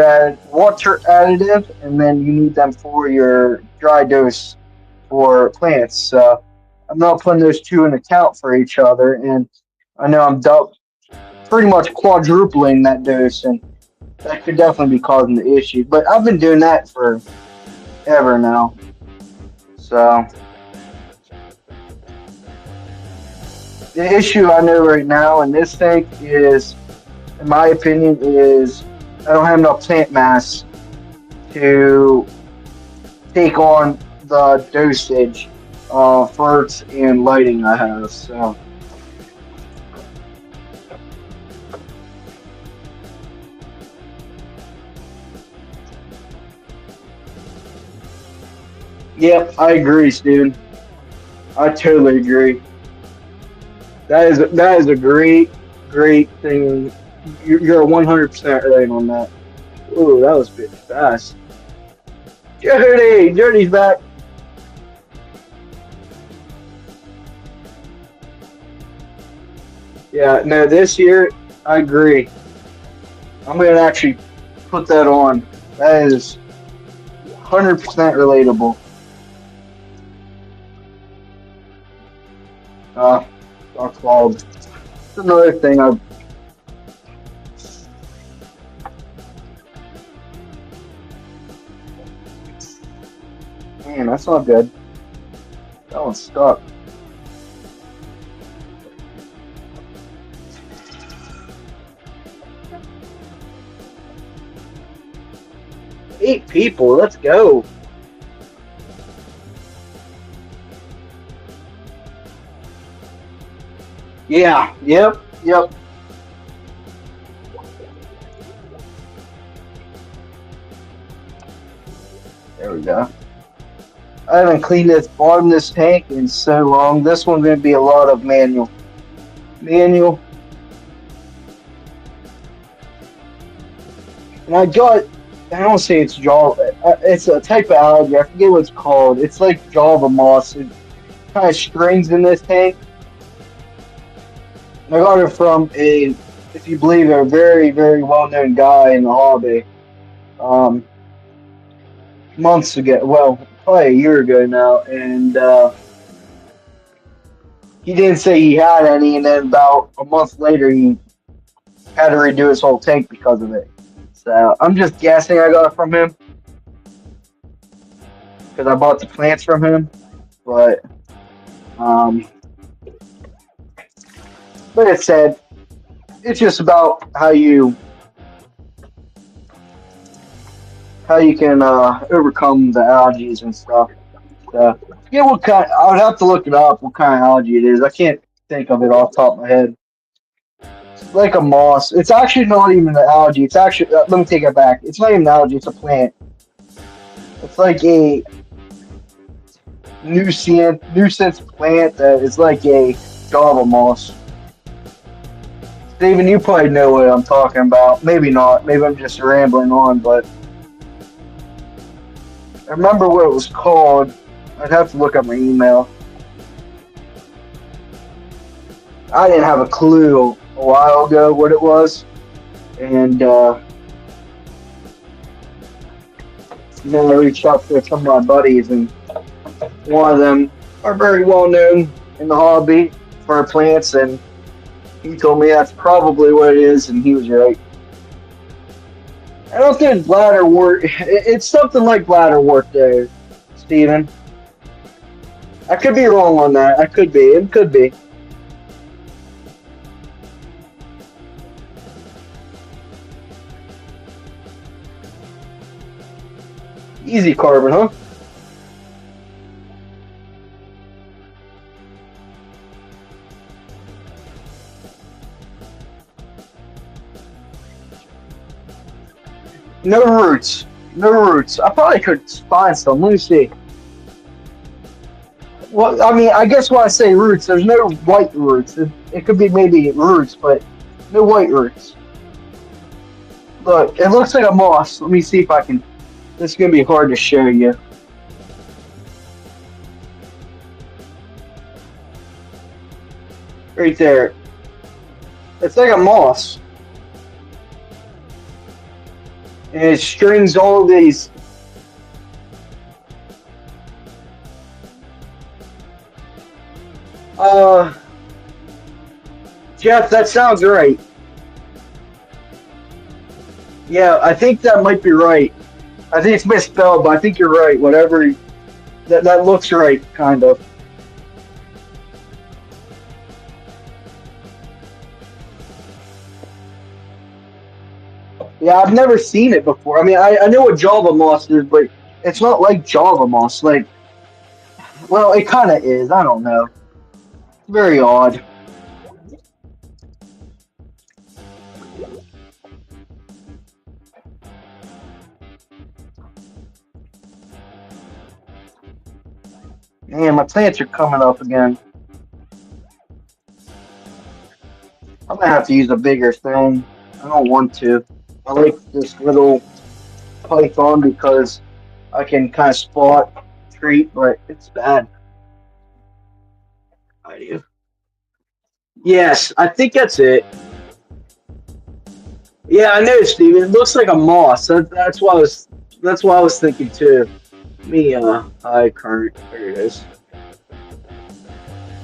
additive, and then you need them for your dry dose for plants. So I'm not putting those two in account for each other, and I know pretty much quadrupling that dose, and that could definitely be causing the issue. But I've been doing that for ever now. So the issue I know right now in this tank is, in my opinion, is I don't have enough plant mass to take on the dosage ferts and lighting I have. So yep, I agree, Steven. I totally agree. That is a great thing. You're 100% right on that. Ooh, that was a bit fast. Jody's back. Yeah, no, this year I agree. I'm gonna actually put that on. That is 100% relatable. Uh, our called. It's another thing I. Man, that's not good. That one's stuck. 8 people. Let's go. Yeah. Yep. Yep. There we go. I haven't cleaned this bottomless tank in so long. This one's gonna be a lot of manual. Manual. And I got. I don't say it's Java. It's a type of algae. I forget what it's called. It's like Java moss. It kind of strings in this tank. I got it from if you believe, a very, very well-known guy in the hobby. Um, Months ago, well, probably a year ago now, and he didn't say he had any, and then about a month later, he had to redo his whole tank because of it. So I'm just guessing I got it from him because I bought the plants from him, but um, like I said, It's just about how you can overcome the allergies and stuff. So, yeah, what kind? I would have to look it up. What kind of algae it is? I can't think of it off the top of my head. It's like a moss. It's actually not even an algae. It's actually let me take it back. It's not even an algae. It's a plant. It's like a nuisance plant that is like a Java moss. Steven, you probably know what I'm talking about. Maybe not. Maybe I'm just rambling on, but I remember what it was called. I'd have to look up my email. I didn't have a clue a while ago what it was, and then I reached out to some of my buddies, and one of them are very well known in the hobby for plants, and he told me that's probably what it is, and he was right. I don't think bladderwort. It's something like bladderwort, there, Steven. I could be wrong on that. I could be. It could be. Easy carbon, huh? No roots. No roots. I probably could find some. Let me see. Well, I mean, I guess when I say roots, there's no white roots. It could be maybe roots, but no white roots. Look, it looks like a moss. Let me see if I can. This is going to be hard to show you. Right there. It's like a moss. And it strings all these. Jeff, that sounds right. Yeah, I think that might be right. I think it's misspelled, but I think you're right. Whatever, that looks right, kind of. Yeah, I've never seen it before. I mean, I know what Java moss is, but it's not like Java moss. Like, well, it kind of is. I don't know. Very odd. Man, my plants are coming up again. I'm gonna have to use a bigger thing. I don't want to. I like this little python because I can kind of spot treat, but it's bad. I do. Yes, I think that's it. Yeah, I know, Steven. It looks like a moss. That's what I was. That's what I was thinking too. Me, high current. There it is.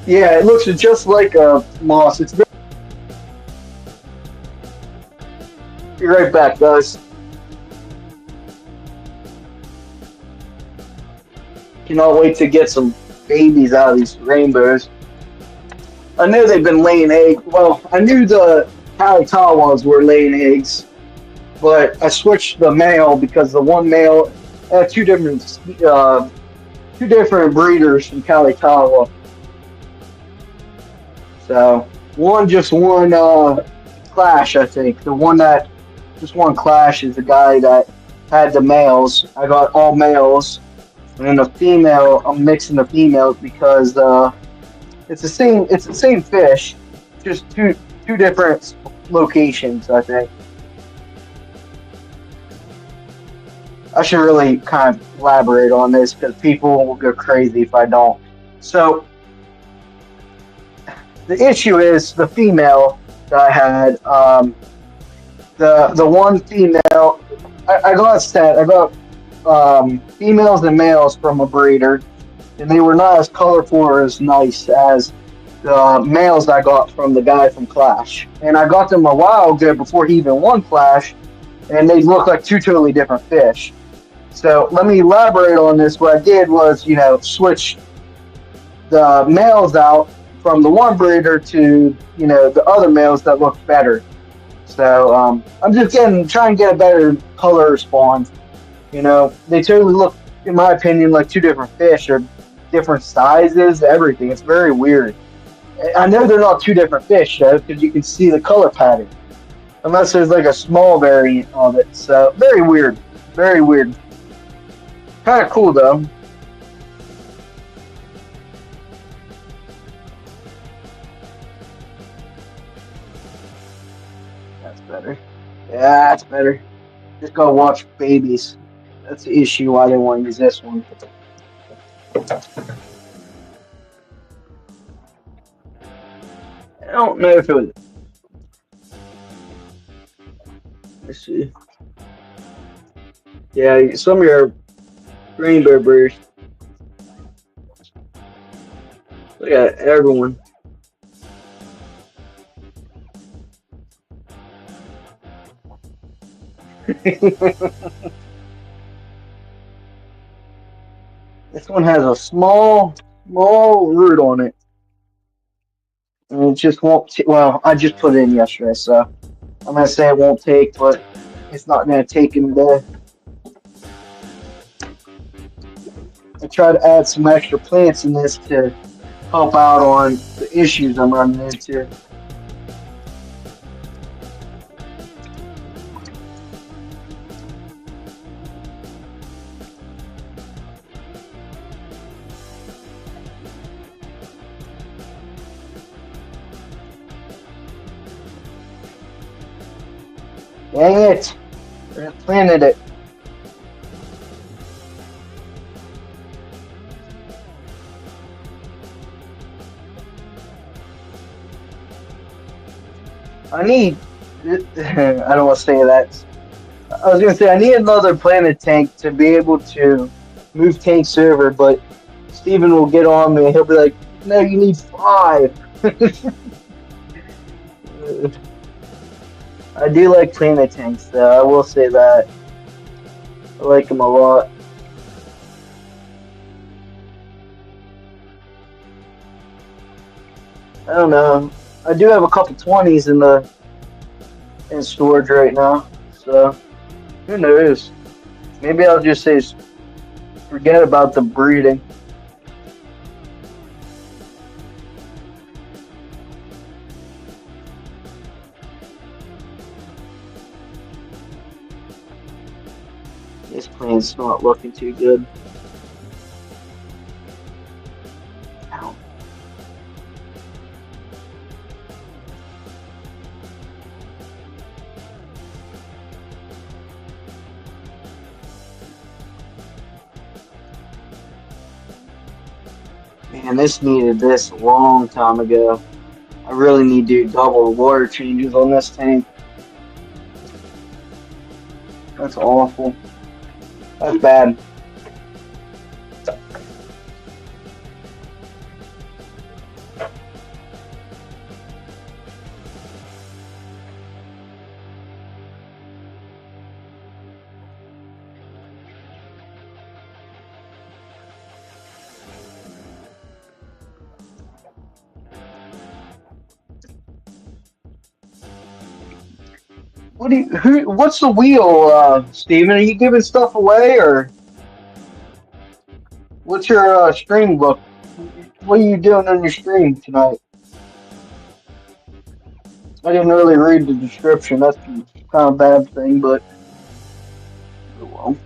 Yeah, it looks just like a moss. Be right back, guys. Cannot wait to get some babies out of these rainbows. I knew they've been laying eggs. Well, I knew the Kalitawas were laying eggs, but I switched the male because the one male had two different breeders from Kalitawa. So one just won Clash, I think. The one that just won Clash is the guy that had the males. I got all males, and then the female. I'm mixing the females because it's the same. It's the same fish, just two different locations. I think. I should really kind of elaborate on this because people will go crazy if I don't. So the issue is the female that I had. The one female, I got set. I got females and males from a breeder, and they were not as colorful or as nice as the males I got from the guy from Clash. And I got them a while ago before he even won Clash, and they look like two totally different fish. So let me elaborate on this. What I did was, switch the males out from the one breeder to the other males that look better. So I'm just trying to get a better color spawn. They totally look, in my opinion, like two different fish or different sizes, everything. It's very weird. I know they're not two different fish though, because you can see the color pattern. Unless there's like a small variant of it. So very weird. Very weird. Kind of cool though. That's better. Yeah, that's better. Just go watch babies. That's the issue why they want to use this one. I don't know if it was. Let's see. Yeah, some of your rainbow birds. Look at everyone. This one has a small root on it. And it just won't. Well, I just put it in yesterday, so I'm gonna say it won't take, but it's not gonna take in there. I try to add some extra plants in this to help out on the issues I'm running into. Dang it! I planted it. I need. I don't want to say that. I was gonna say I need another planet tank to be able to move tanks over, but Steven will get on me and he'll be like, "No, you need 5." I do like planet tanks, though. I will say that. I like them a lot. I don't know. I do have a couple 20s in storage right now, so who knows? Maybe I'll just say forget about the breeding. This plan's not looking too good. Ow. Man, this needed this a long time ago. I really need to do double water changes on this tank. That's awful. That's bad. What's the wheel, Steven? Are you giving stuff away, or what's your stream book? What are you doing on your stream tonight? I didn't really read the description. That's kind of a bad thing, but oh well.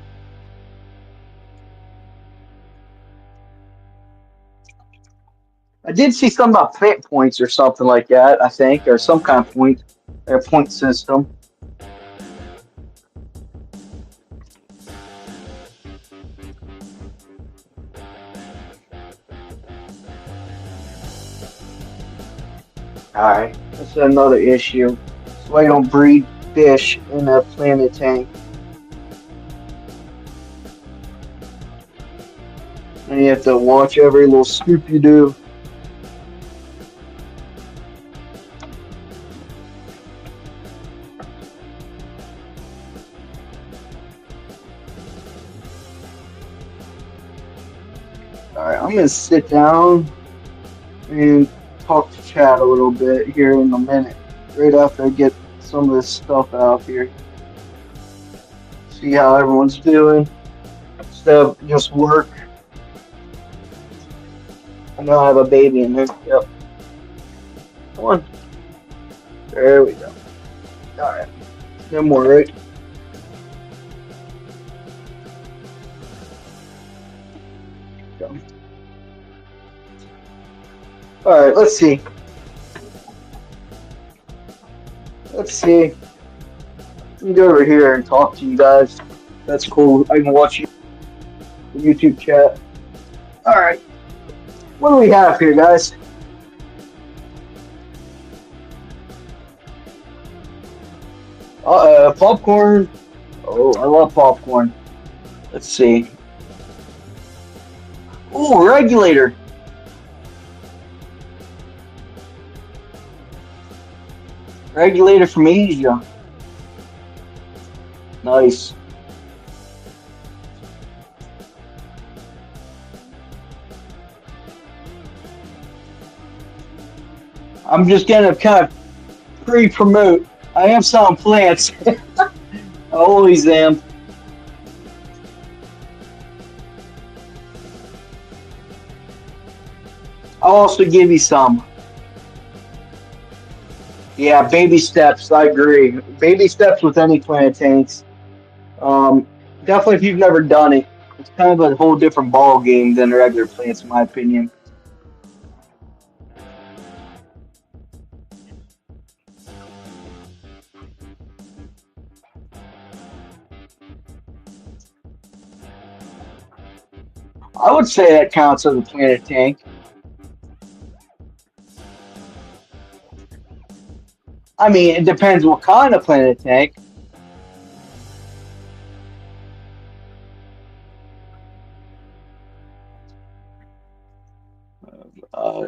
I did see something about plant points or something like that, I think, or some kind of point system. Alright, that's another issue. So I don't breed fish in a planet tank. And you have to watch every little scoop you do. Alright, I'm gonna sit down and talk to Chad a little bit here in a minute, right after I get some of this stuff out here. See how everyone's doing instead of just work. I know I have a baby in there. Yep. Come on. There we go. Alright. No more, right? Go. Alright, let's see. Let's see. Let me go over here and talk to you guys. That's cool. I can watch you the YouTube chat. Alright. What do we have here, guys? Popcorn. Oh, I love popcorn. Let's see. Oh, regulator. Regulator from Asia. Nice. I'm just gonna kind of pre-promote. I am selling plants. I always am. I'll also give you some. Yeah, baby steps. I agree. Baby steps with any plant tanks. Definitely, if you've never done it, it's kind of a whole different ball game than regular plants, in my opinion. I would say that counts as a planted tank. I mean, it depends what kind of planted tank.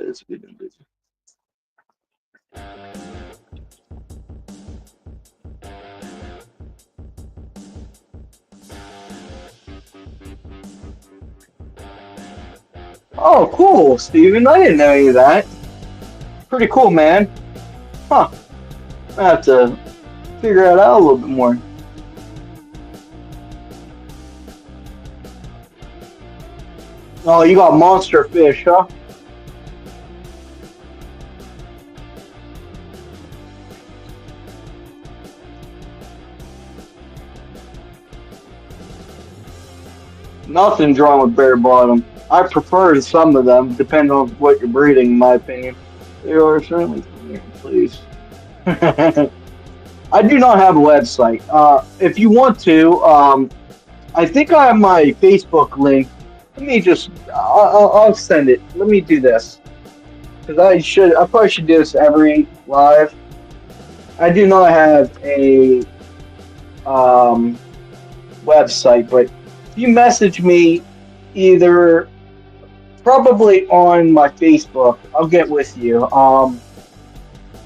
It's good. Oh, cool, Steven. I didn't know any of that. Pretty cool, man. Huh. I have to figure that out a little bit more. Oh, you got monster fish, huh? Nothing's wrong with bare bottom. I prefer some of them, depending on what you're breeding, in my opinion. They are certainly please. I do not have a website. If you want to, I think I have my Facebook link. Let me just, I'll send it. Let me do this. Because I probably should do this every live. I do not have a website, but if you message me either probably on my Facebook, I'll get with you.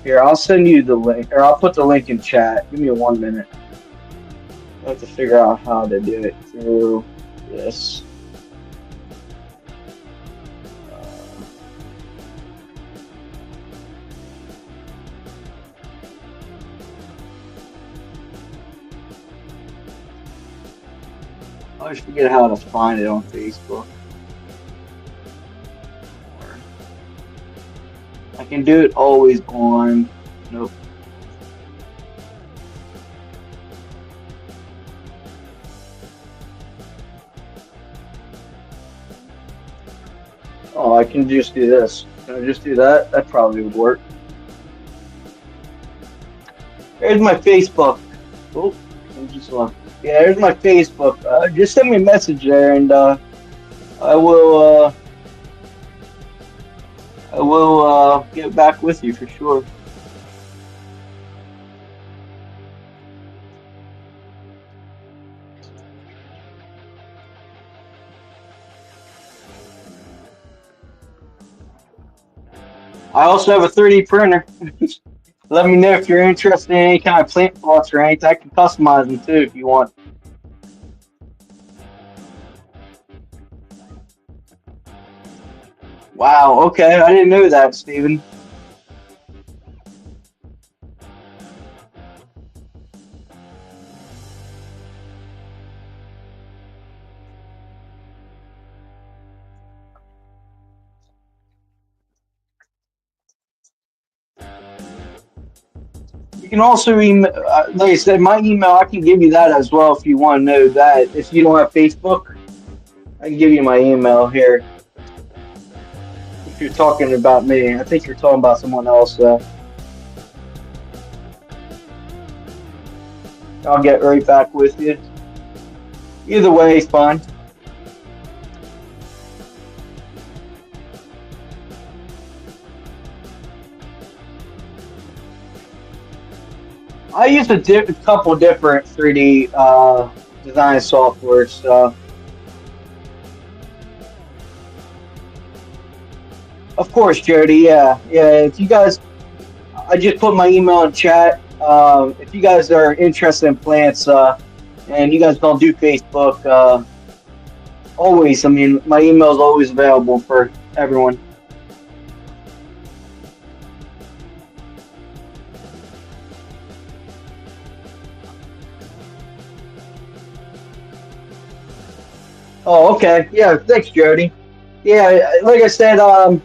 Here, I'll send you the link, or I'll put the link in chat. Give me 1 minute. I have to figure out how to do it through this. I always forget how to find it on Facebook. I can do it always on. Nope. Oh, I can just do this. Can I just do that? That probably would work. There's my Facebook. Oh, I just left. Yeah, there's my Facebook. Just send me a message there, and I will. I will get back with you for sure. I also have a 3D printer. Let me know if you're interested in any kind of plant plots or anything. I can customize them too if you want. Wow, okay, I didn't know that, Steven. You can also email, like I said, my email. I can give you that as well if you want to know that. If you don't have Facebook, I can give you my email here. If you're talking about me, I think you're talking about someone else. I'll get right back with you. Either way, it's fine. I use a couple different 3D design softwares. Of course, Jody. Yeah, yeah. If you guys, I just put my email in chat. If you guys are interested in plants, and you guys don't do Facebook, always. I mean, my email is always available for everyone. Oh, okay. Yeah, thanks, Jody. Yeah, like I said, I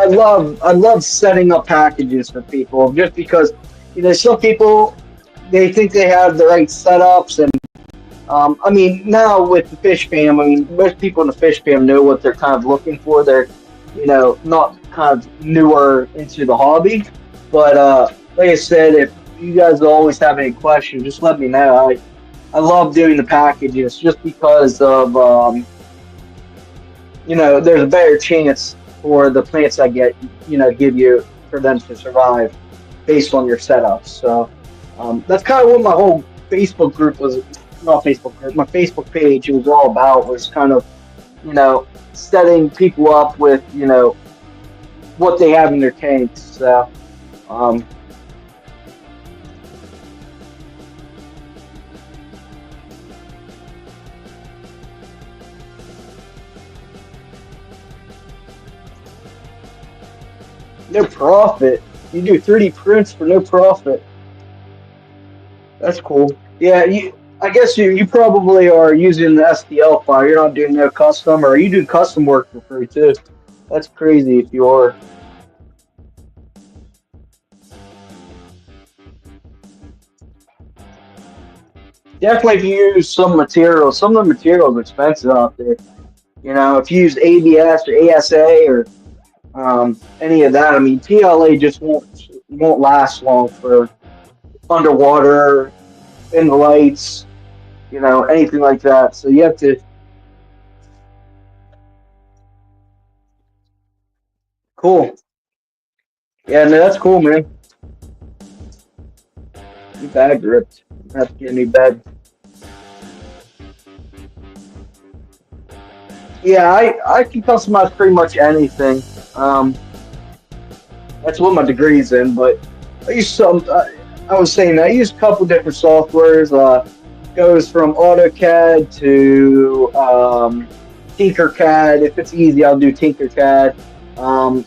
love setting up packages for people just because some people they think they have the right setups and I mean now with the fish fam, I mean most people in the fish fam know what they're kind of looking for. They're not kind of newer into the hobby, but like I said, if you guys always have any questions, just let me know. I love doing the packages just because of there's a better chance for the plants I get, give you for them to survive based on your setups. So that's kind of what my whole Facebook group was, not Facebook group, my Facebook page was all about was kind of, setting people up with, what they have in their tanks. So, um, no profit. You do 3D prints for no profit. That's cool. Yeah, I guess you probably are using the STL file. You're not doing no custom, or you do custom work for free too. That's crazy if you are. Definitely if you use some materials, some of the materials are expensive out there. If you use ABS or ASA or any of that, I mean PLA just won't last long for underwater, in the lights, anything like that. So you have to. Cool. Yeah, no, that's cool, man. Your bag ripped. I have to get a new bag. Yeah, I can customize pretty much anything. Um, that's what my degree's in, but I use some. I was saying I use a couple different softwares. Goes from AutoCAD to Tinkercad. If it's easy, I'll do Tinkercad. Um,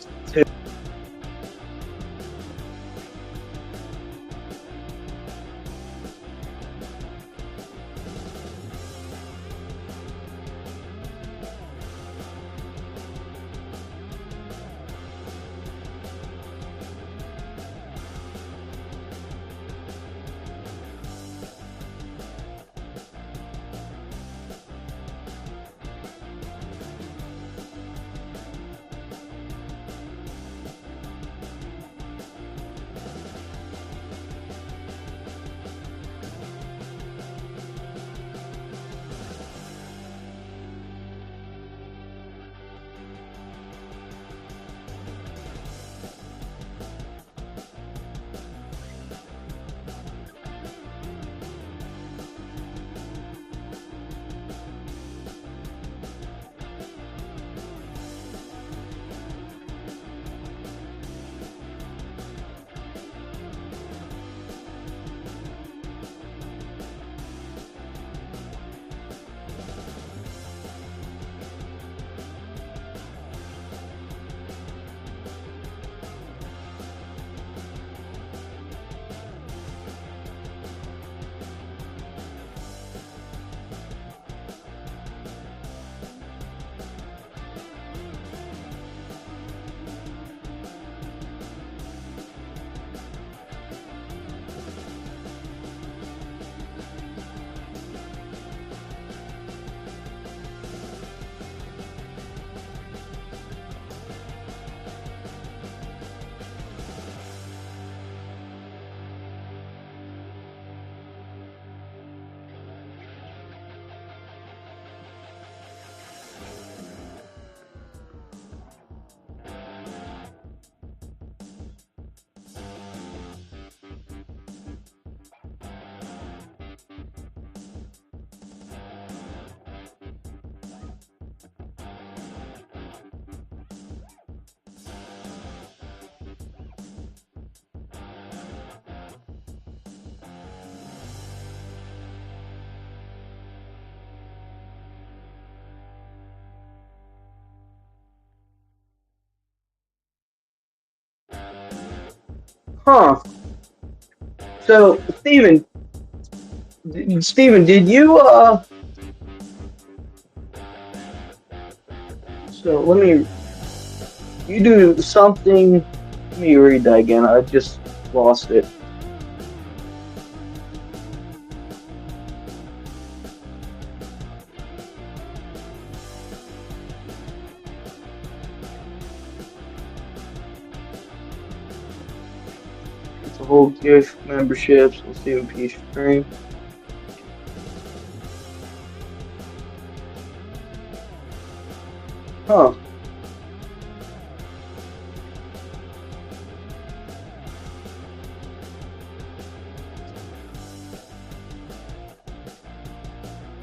Huh. So, Steven, did you so let me you do something let me read that again. I just lost it. It's a whole gift memberships. We'll see if P stream. Huh.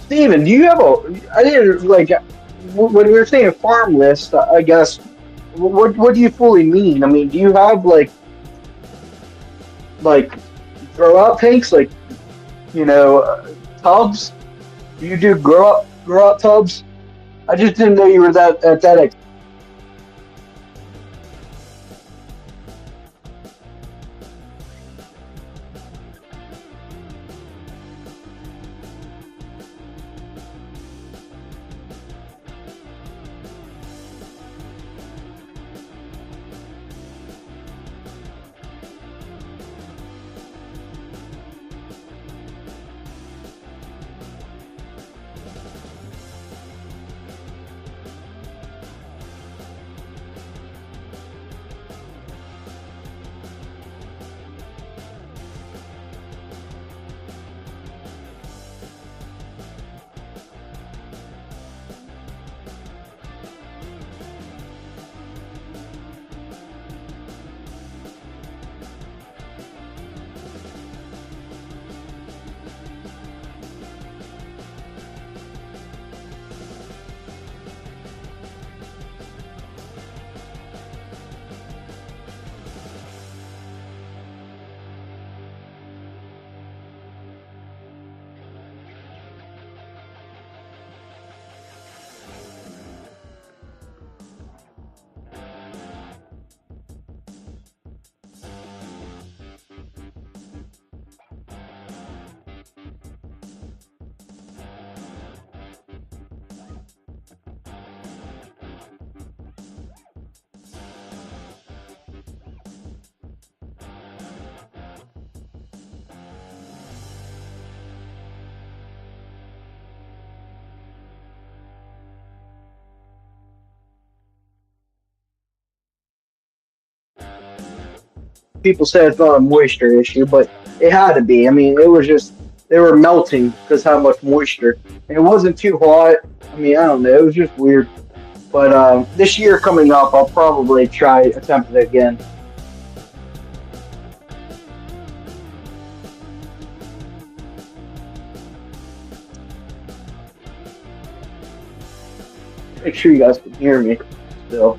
Steven, do you have a? I didn't like when we were saying farm list. I guess what do you fully mean? I mean, do you have like grow out tanks, like tubs? Do you do grow out tubs? I just didn't know you were that at that. People say it's not a moisture issue, but it had to be. I mean, it was just they were melting because how much moisture, and it wasn't too hot. I mean, I don't know. It was just weird. But this year coming up, I'll probably try attempt it again. Make sure you guys can hear me still.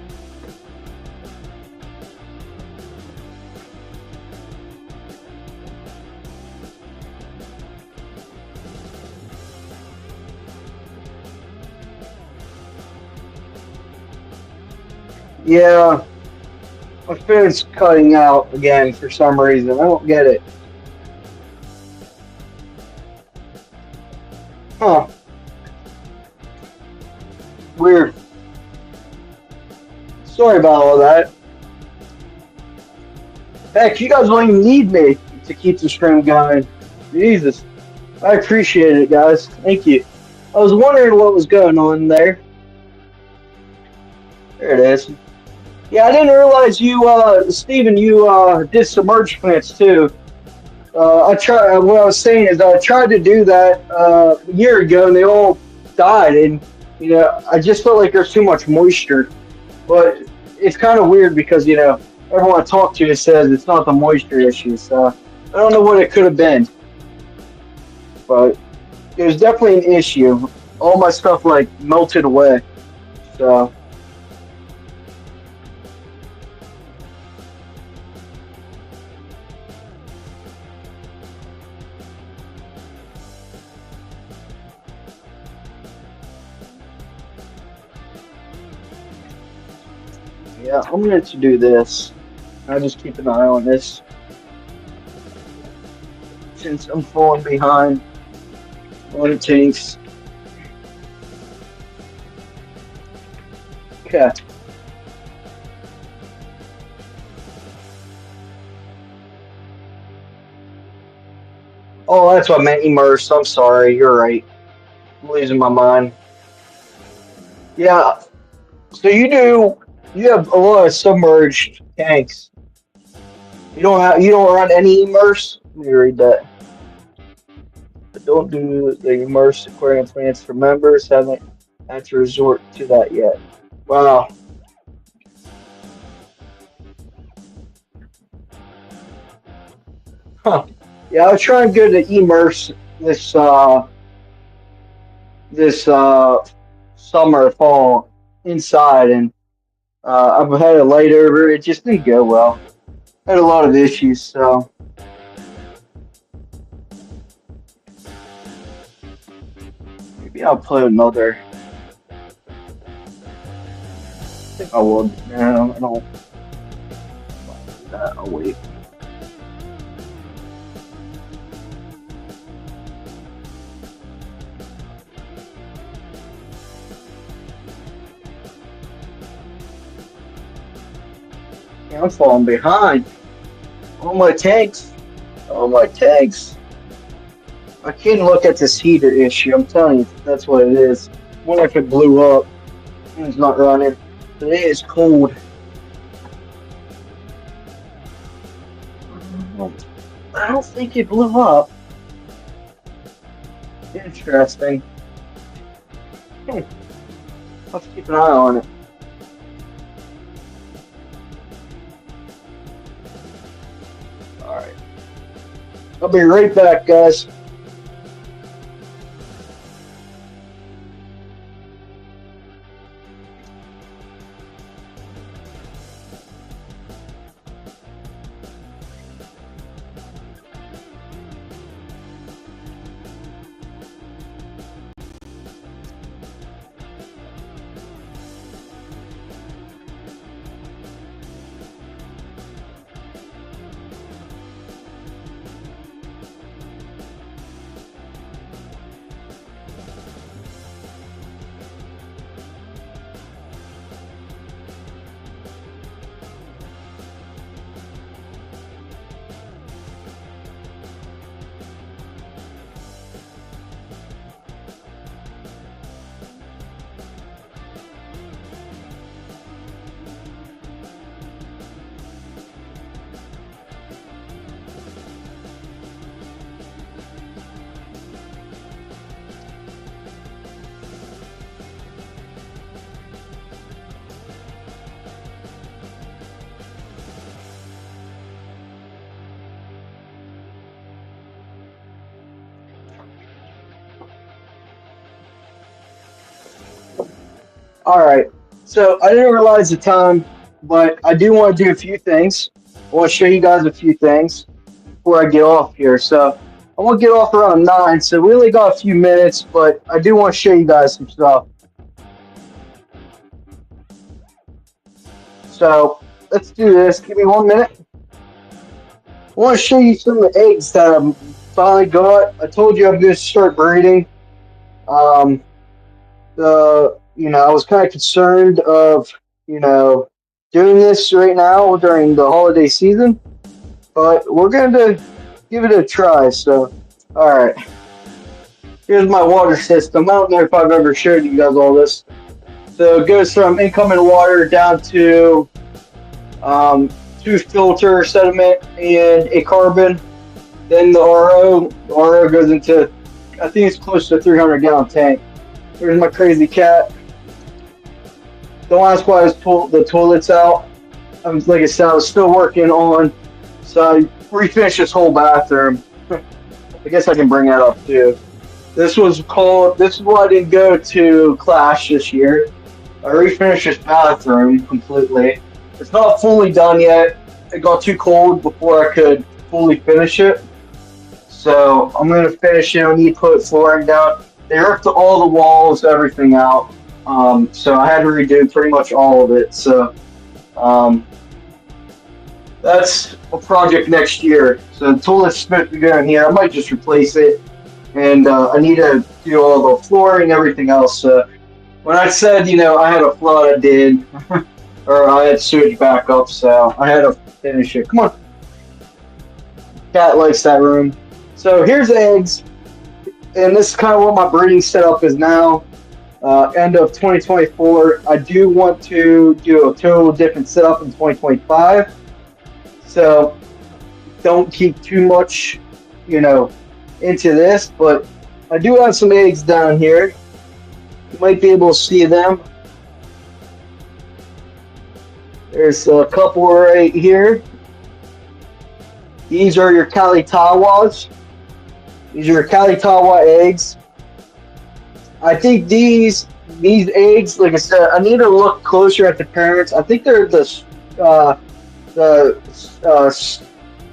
Yeah, my phone's cutting out again for some reason. I don't get it. Huh? Weird. Sorry about all that. Heck, you guys don't even need me to keep the stream going. Jesus. I appreciate it, guys. Thank you. I was wondering what was going on there. There it is. Yeah, I didn't realize you, Steven, you did submerged plants too. I try. What I was saying is I tried to do that a year ago, and they all died. And I just felt like there's too much moisture. But it's kind of weird because everyone I talk to says it's not the moisture issue. So I don't know what it could have been, but it was definitely an issue. All my stuff like melted away. So. Yeah, I'm going to do this. I'll just keep an eye on this. since I'm falling behind on the tanks. Okay. Oh, that's what I meant, immersed. I'm sorry. You're right. I'm losing my mind. Yeah. So you have a lot of submerged tanks. You don't run any immerse. Let me read that. But don't do the immerse aquarium plans for members. Haven't had to resort to that yet. Wow. Huh. Yeah, I was trying to go to immerse this summer fall inside, and I've had a light over. It just didn't go well. Had a lot of issues, so maybe I'll play another. I think I will. No, I don't. I'll wait. Yeah, I'm falling behind. All my tanks. All my tanks. I can't look at this heater issue. I'm telling you, that's what it is. What if it blew up? It's not running. Today is cold. I don't think it blew up. Interesting. Let's keep an eye on it. Alright. I'll be right back, guys. Alright. So I didn't realize the time, but I do want to do a few things. I want to show you guys a few things before I get off here. So I want to get off around 9, so we only got a few minutes, but I do want to show you guys some stuff. So let's do this. Give me 1 minute. I want to show you some of the eggs that I finally got. I told you I'm going to start breeding. I was kind of concerned of, doing this right now during the holiday season, but we're going to give it a try. So, all right. Here's my water system. I don't know if I've ever showed you guys all this. So it goes from incoming water down to two filter sediment and a carbon. Then the RO. The RO goes into, I think it's close to a 300-gallon tank. Here's my crazy cat. Don't ask why the toilet's out. Like I said, I was still working on, so I refinished this whole bathroom. I guess I can bring that up too. This is why I didn't go to Clash this year. I refinished this bathroom completely. It's not fully done yet. It got too cold before I could fully finish it. So I'm going to finish it. I need to put flooring down. They ripped all the walls, everything out. So I had to redo pretty much all of it. So That's a project next year. So the toilet's supposed to go in here. I might just replace it, and I need to do all the flooring, everything else. When I said, I had a flood, I did, or I had sewage backup, so I had to finish it. Come on, cat likes that room. So here's eggs, and this is kind of what my breeding setup is now. End of 2024. I do want to do a total different setup in 2025. So don't keep too much, into this. But I do have some eggs down here. You might be able to see them. There's a couple right here. These are your Kalitawas. These are your Kalitawa eggs. I think these eggs, like I said, I need to look closer at the parents. I think they're uh, the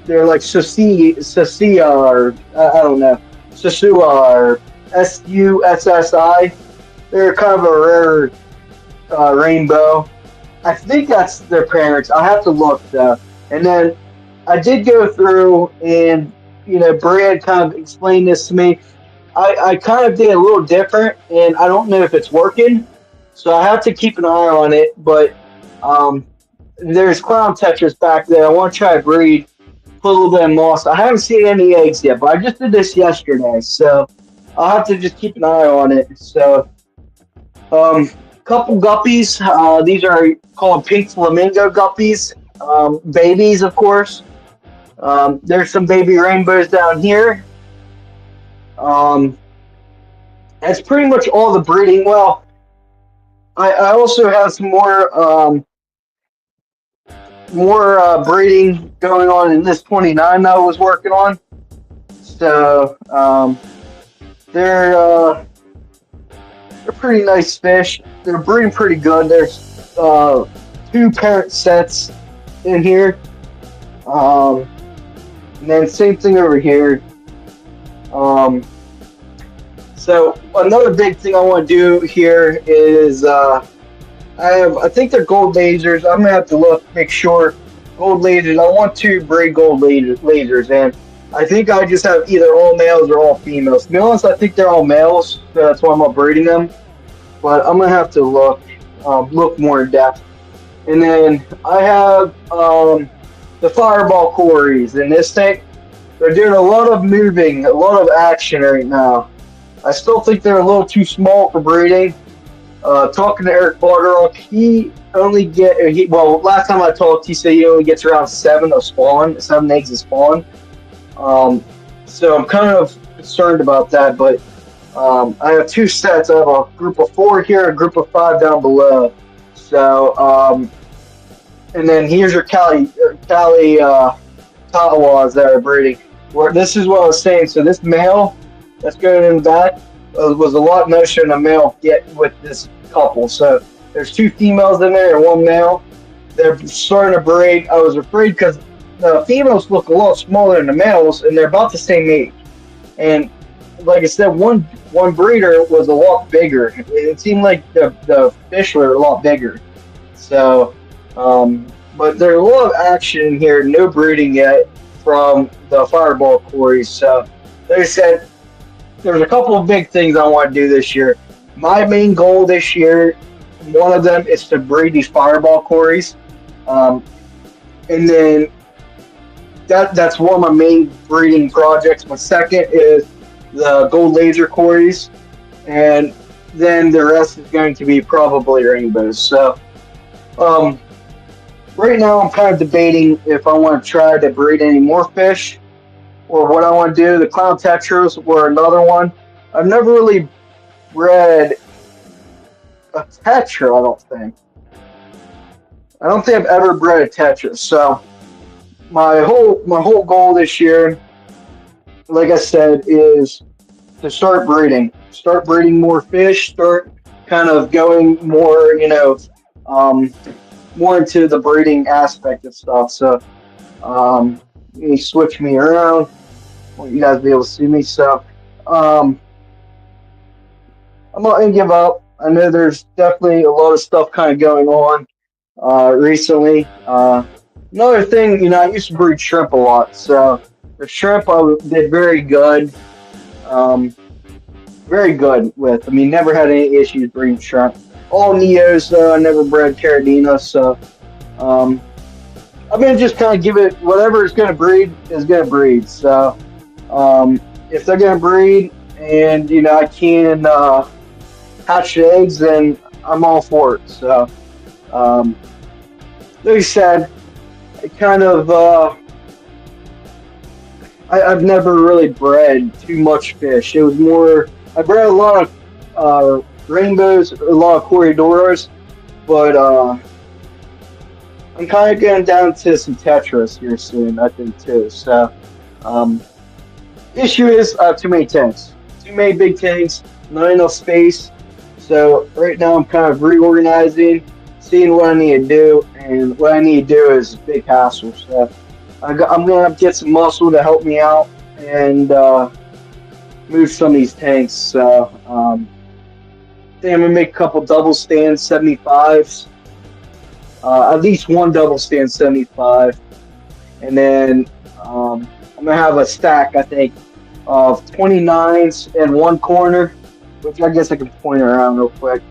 they're like Susia or I don't know, Susua or Sussi. They're kind of a rare rainbow. I think that's their parents. I have to look though. And then I did go through and Brad kind of explained this to me. I kind of did a little different, and I don't know if it's working, so I have to keep an eye on it. But um, there's clown tetras back there. I want to try to breed, put a little bit of moss. I haven't seen any eggs yet, but I just did this yesterday, so I'll have to just keep an eye on it. So, couple guppies. These are called pink flamingo guppies. Babies, of course. There's some baby rainbows down here. Um, that's pretty much all the breeding. Well, I also have some more breeding going on in this 29 that I was working on. So they're pretty nice fish. They're breeding pretty good. There's two parent sets in here. And then same thing over here. So another big thing I want to do here is I think they're gold lasers. I'm gonna have to look, make sure gold lasers. I want to breed gold lasers, and I think I just have either all males or all females. To be honest, I think they're all males, so that's why I'm not breeding them. But I'm gonna have to look more in depth. And then I have the fireball quarries, and this thing they're doing a lot of moving, a lot of action right now. I still think they're a little too small for breeding. Talking to Eric Barterock, last time I talked, he said he only gets around 7 eggs a spawn. So I'm kind of concerned about that, but I have two sets. I have a group of 4 here, a group of 5 down below. So, and then here's your Cali Tawas that are breeding. Where this is what I was saying. So this male that's going in the back was a lot nicer than a male get with this couple. So there's 2 females in there and 1 male. They're starting to breed. I was afraid because the females look a lot smaller than the males, and they're about the same age. And like I said, one breeder was a lot bigger. It seemed like the fish were a lot bigger. So, but there's a lot of action here. No breeding yet from the fireball quarries. So, like I said, there's a couple of big things I want to do this year. My main goal this year, one of them is to breed these fireball quarries, and then that's one of my main breeding projects. My second is the gold laser quarries, and then the rest is going to be probably rainbows. So, right now I'm kind of debating if I want to try to breed any more fish or what I want to do. The clown tetras were another one. I've never really bred a tetra, I don't think I've ever bred a tetra. So my whole goal this year, like I said, is to start breeding more fish, start kind of going more, more into the breeding aspect of stuff. So, let me switch me around. I want you guys to be able to see me. So, I'm not gonna give up. I know there's definitely a lot of stuff kind of going on recently. Another thing, I used to breed shrimp a lot, so the shrimp did very good. Um, Very good with. I mean, never had any issues breeding shrimp. All neos though. I never bred Caradina, so um, I'm gonna just kind of give it whatever it's gonna breed is gonna breed. So if they're gonna breed and I can hatch the eggs, then I'm all for it. So um, like I said, I kind of I've never really bred too much fish. It was more I bred a lot of rainbows, a lot of corridoras, but I'm kind of getting down to some Tetris here soon, I think too. So um, issue is too many tanks, too many big tanks, not enough space. So right now I'm kind of reorganizing, seeing what I need to do, and what I need to do is a big hassle. So I'm gonna get some muscle to help me out and move some of these tanks. So I think I'm gonna make a couple double stand 75s, at least one double stand 75, and then I'm gonna have a stack, I think, of 29s in one corner, which I guess I can point around real quick.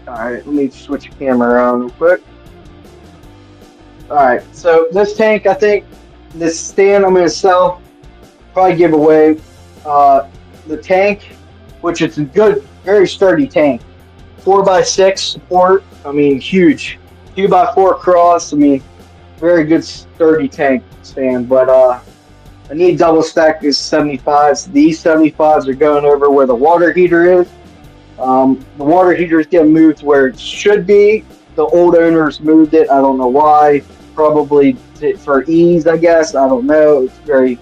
All right, let me switch the camera around real quick. All right, so this tank, I think, this stand I'm gonna sell, probably give away. Uh, the tank, which is a good, very sturdy tank, 4x6 support. I mean, huge, 2x4 cross. I mean, very good sturdy tank stand. But I need double stack these 75s. These 75s are going over where the water heater is. The water heater is getting moved where it should be. The old owners moved it. I don't know why. Probably for ease, I guess. I don't know. It's very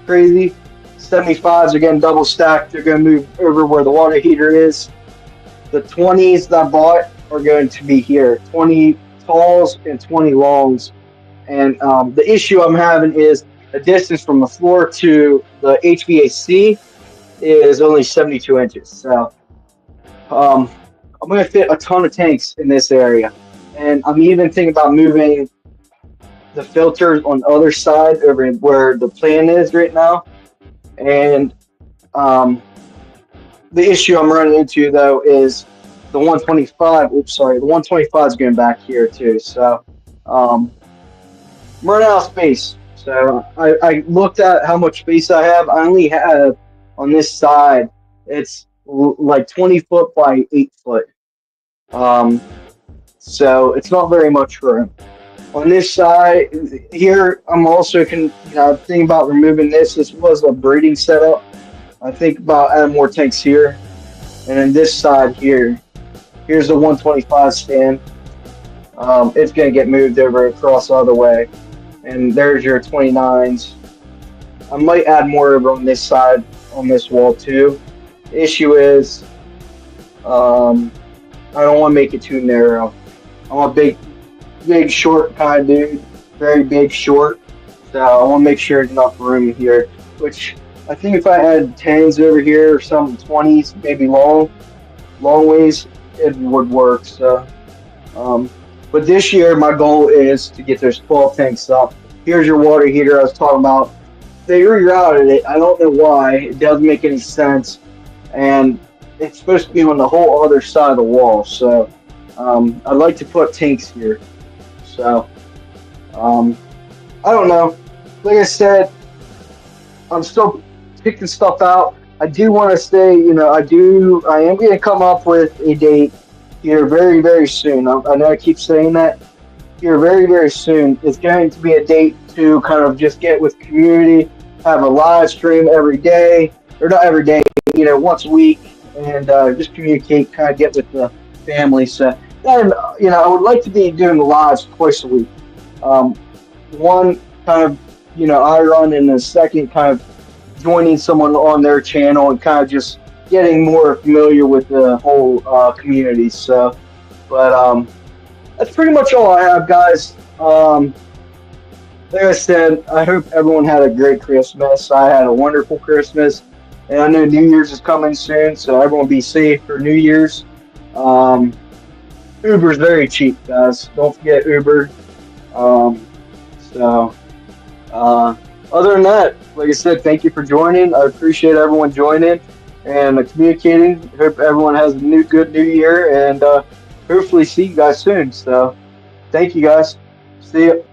crazy. 75s are getting double stacked. They're going to move over where the water heater is. The 20s that I bought are going to be here. 20 talls and 20 longs. And the issue I'm having is the distance from the floor to the HVAC is only 72 inches. So I'm going to fit a ton of tanks in this area. And I'm even thinking about moving the filters on the other side over where the plan is right now. And um, the issue I'm running into though is the 125. Oops, sorry, the 125 is going back here too. So I'm running out of space. So I looked at how much space I have. I only have on this side. It's like 20 foot by 8 foot. Um, so it's not very much room. On this side here, I'm also thinking about removing this. This was a breeding setup. I think about adding more tanks here, and then this side here. Here's the 125 stand. It's gonna get moved over across the other way, and there's your 29s. I might add more over on this side on this wall too. The issue is, I don't want to make it too narrow. I'm a big, short kind of dude. Very big, short. So I want to make sure there's enough room here. Which I think if I had 10s over here or some 20s, maybe long ways, it would work. So, but this year my goal is to get those 12 tanks up. Here's your water heater I was talking about. They rerouted it. I don't know why. It doesn't make any sense. And it's supposed to be on the whole other side of the wall. So I'd like to put tanks here. So I don't know. Like I said, I'm still picking stuff out. I do want to say, I am going to come up with a date here very, very soon. I know I keep saying that. Here very, very soon. It's going to be a date to kind of just get with community, have a live stream every day, or not every day, once a week, and just communicate, kind of get with the family. So, and I would like to be doing the lives twice a week. One kind of, I run, and the second kind of joining someone on their channel and kind of just getting more familiar with the whole community. So, but that's pretty much all I have, guys. Like I said, I hope everyone had a great Christmas. I had a wonderful Christmas, and I know New Year's is coming soon, so everyone be safe for New Year's. Uber's very cheap, guys. Don't forget Uber. Um, so, uh, other than that, like I said, thank you for joining. I appreciate everyone joining and communicating. Hope everyone has a good new year, and hopefully see you guys soon. So, thank you guys. See you.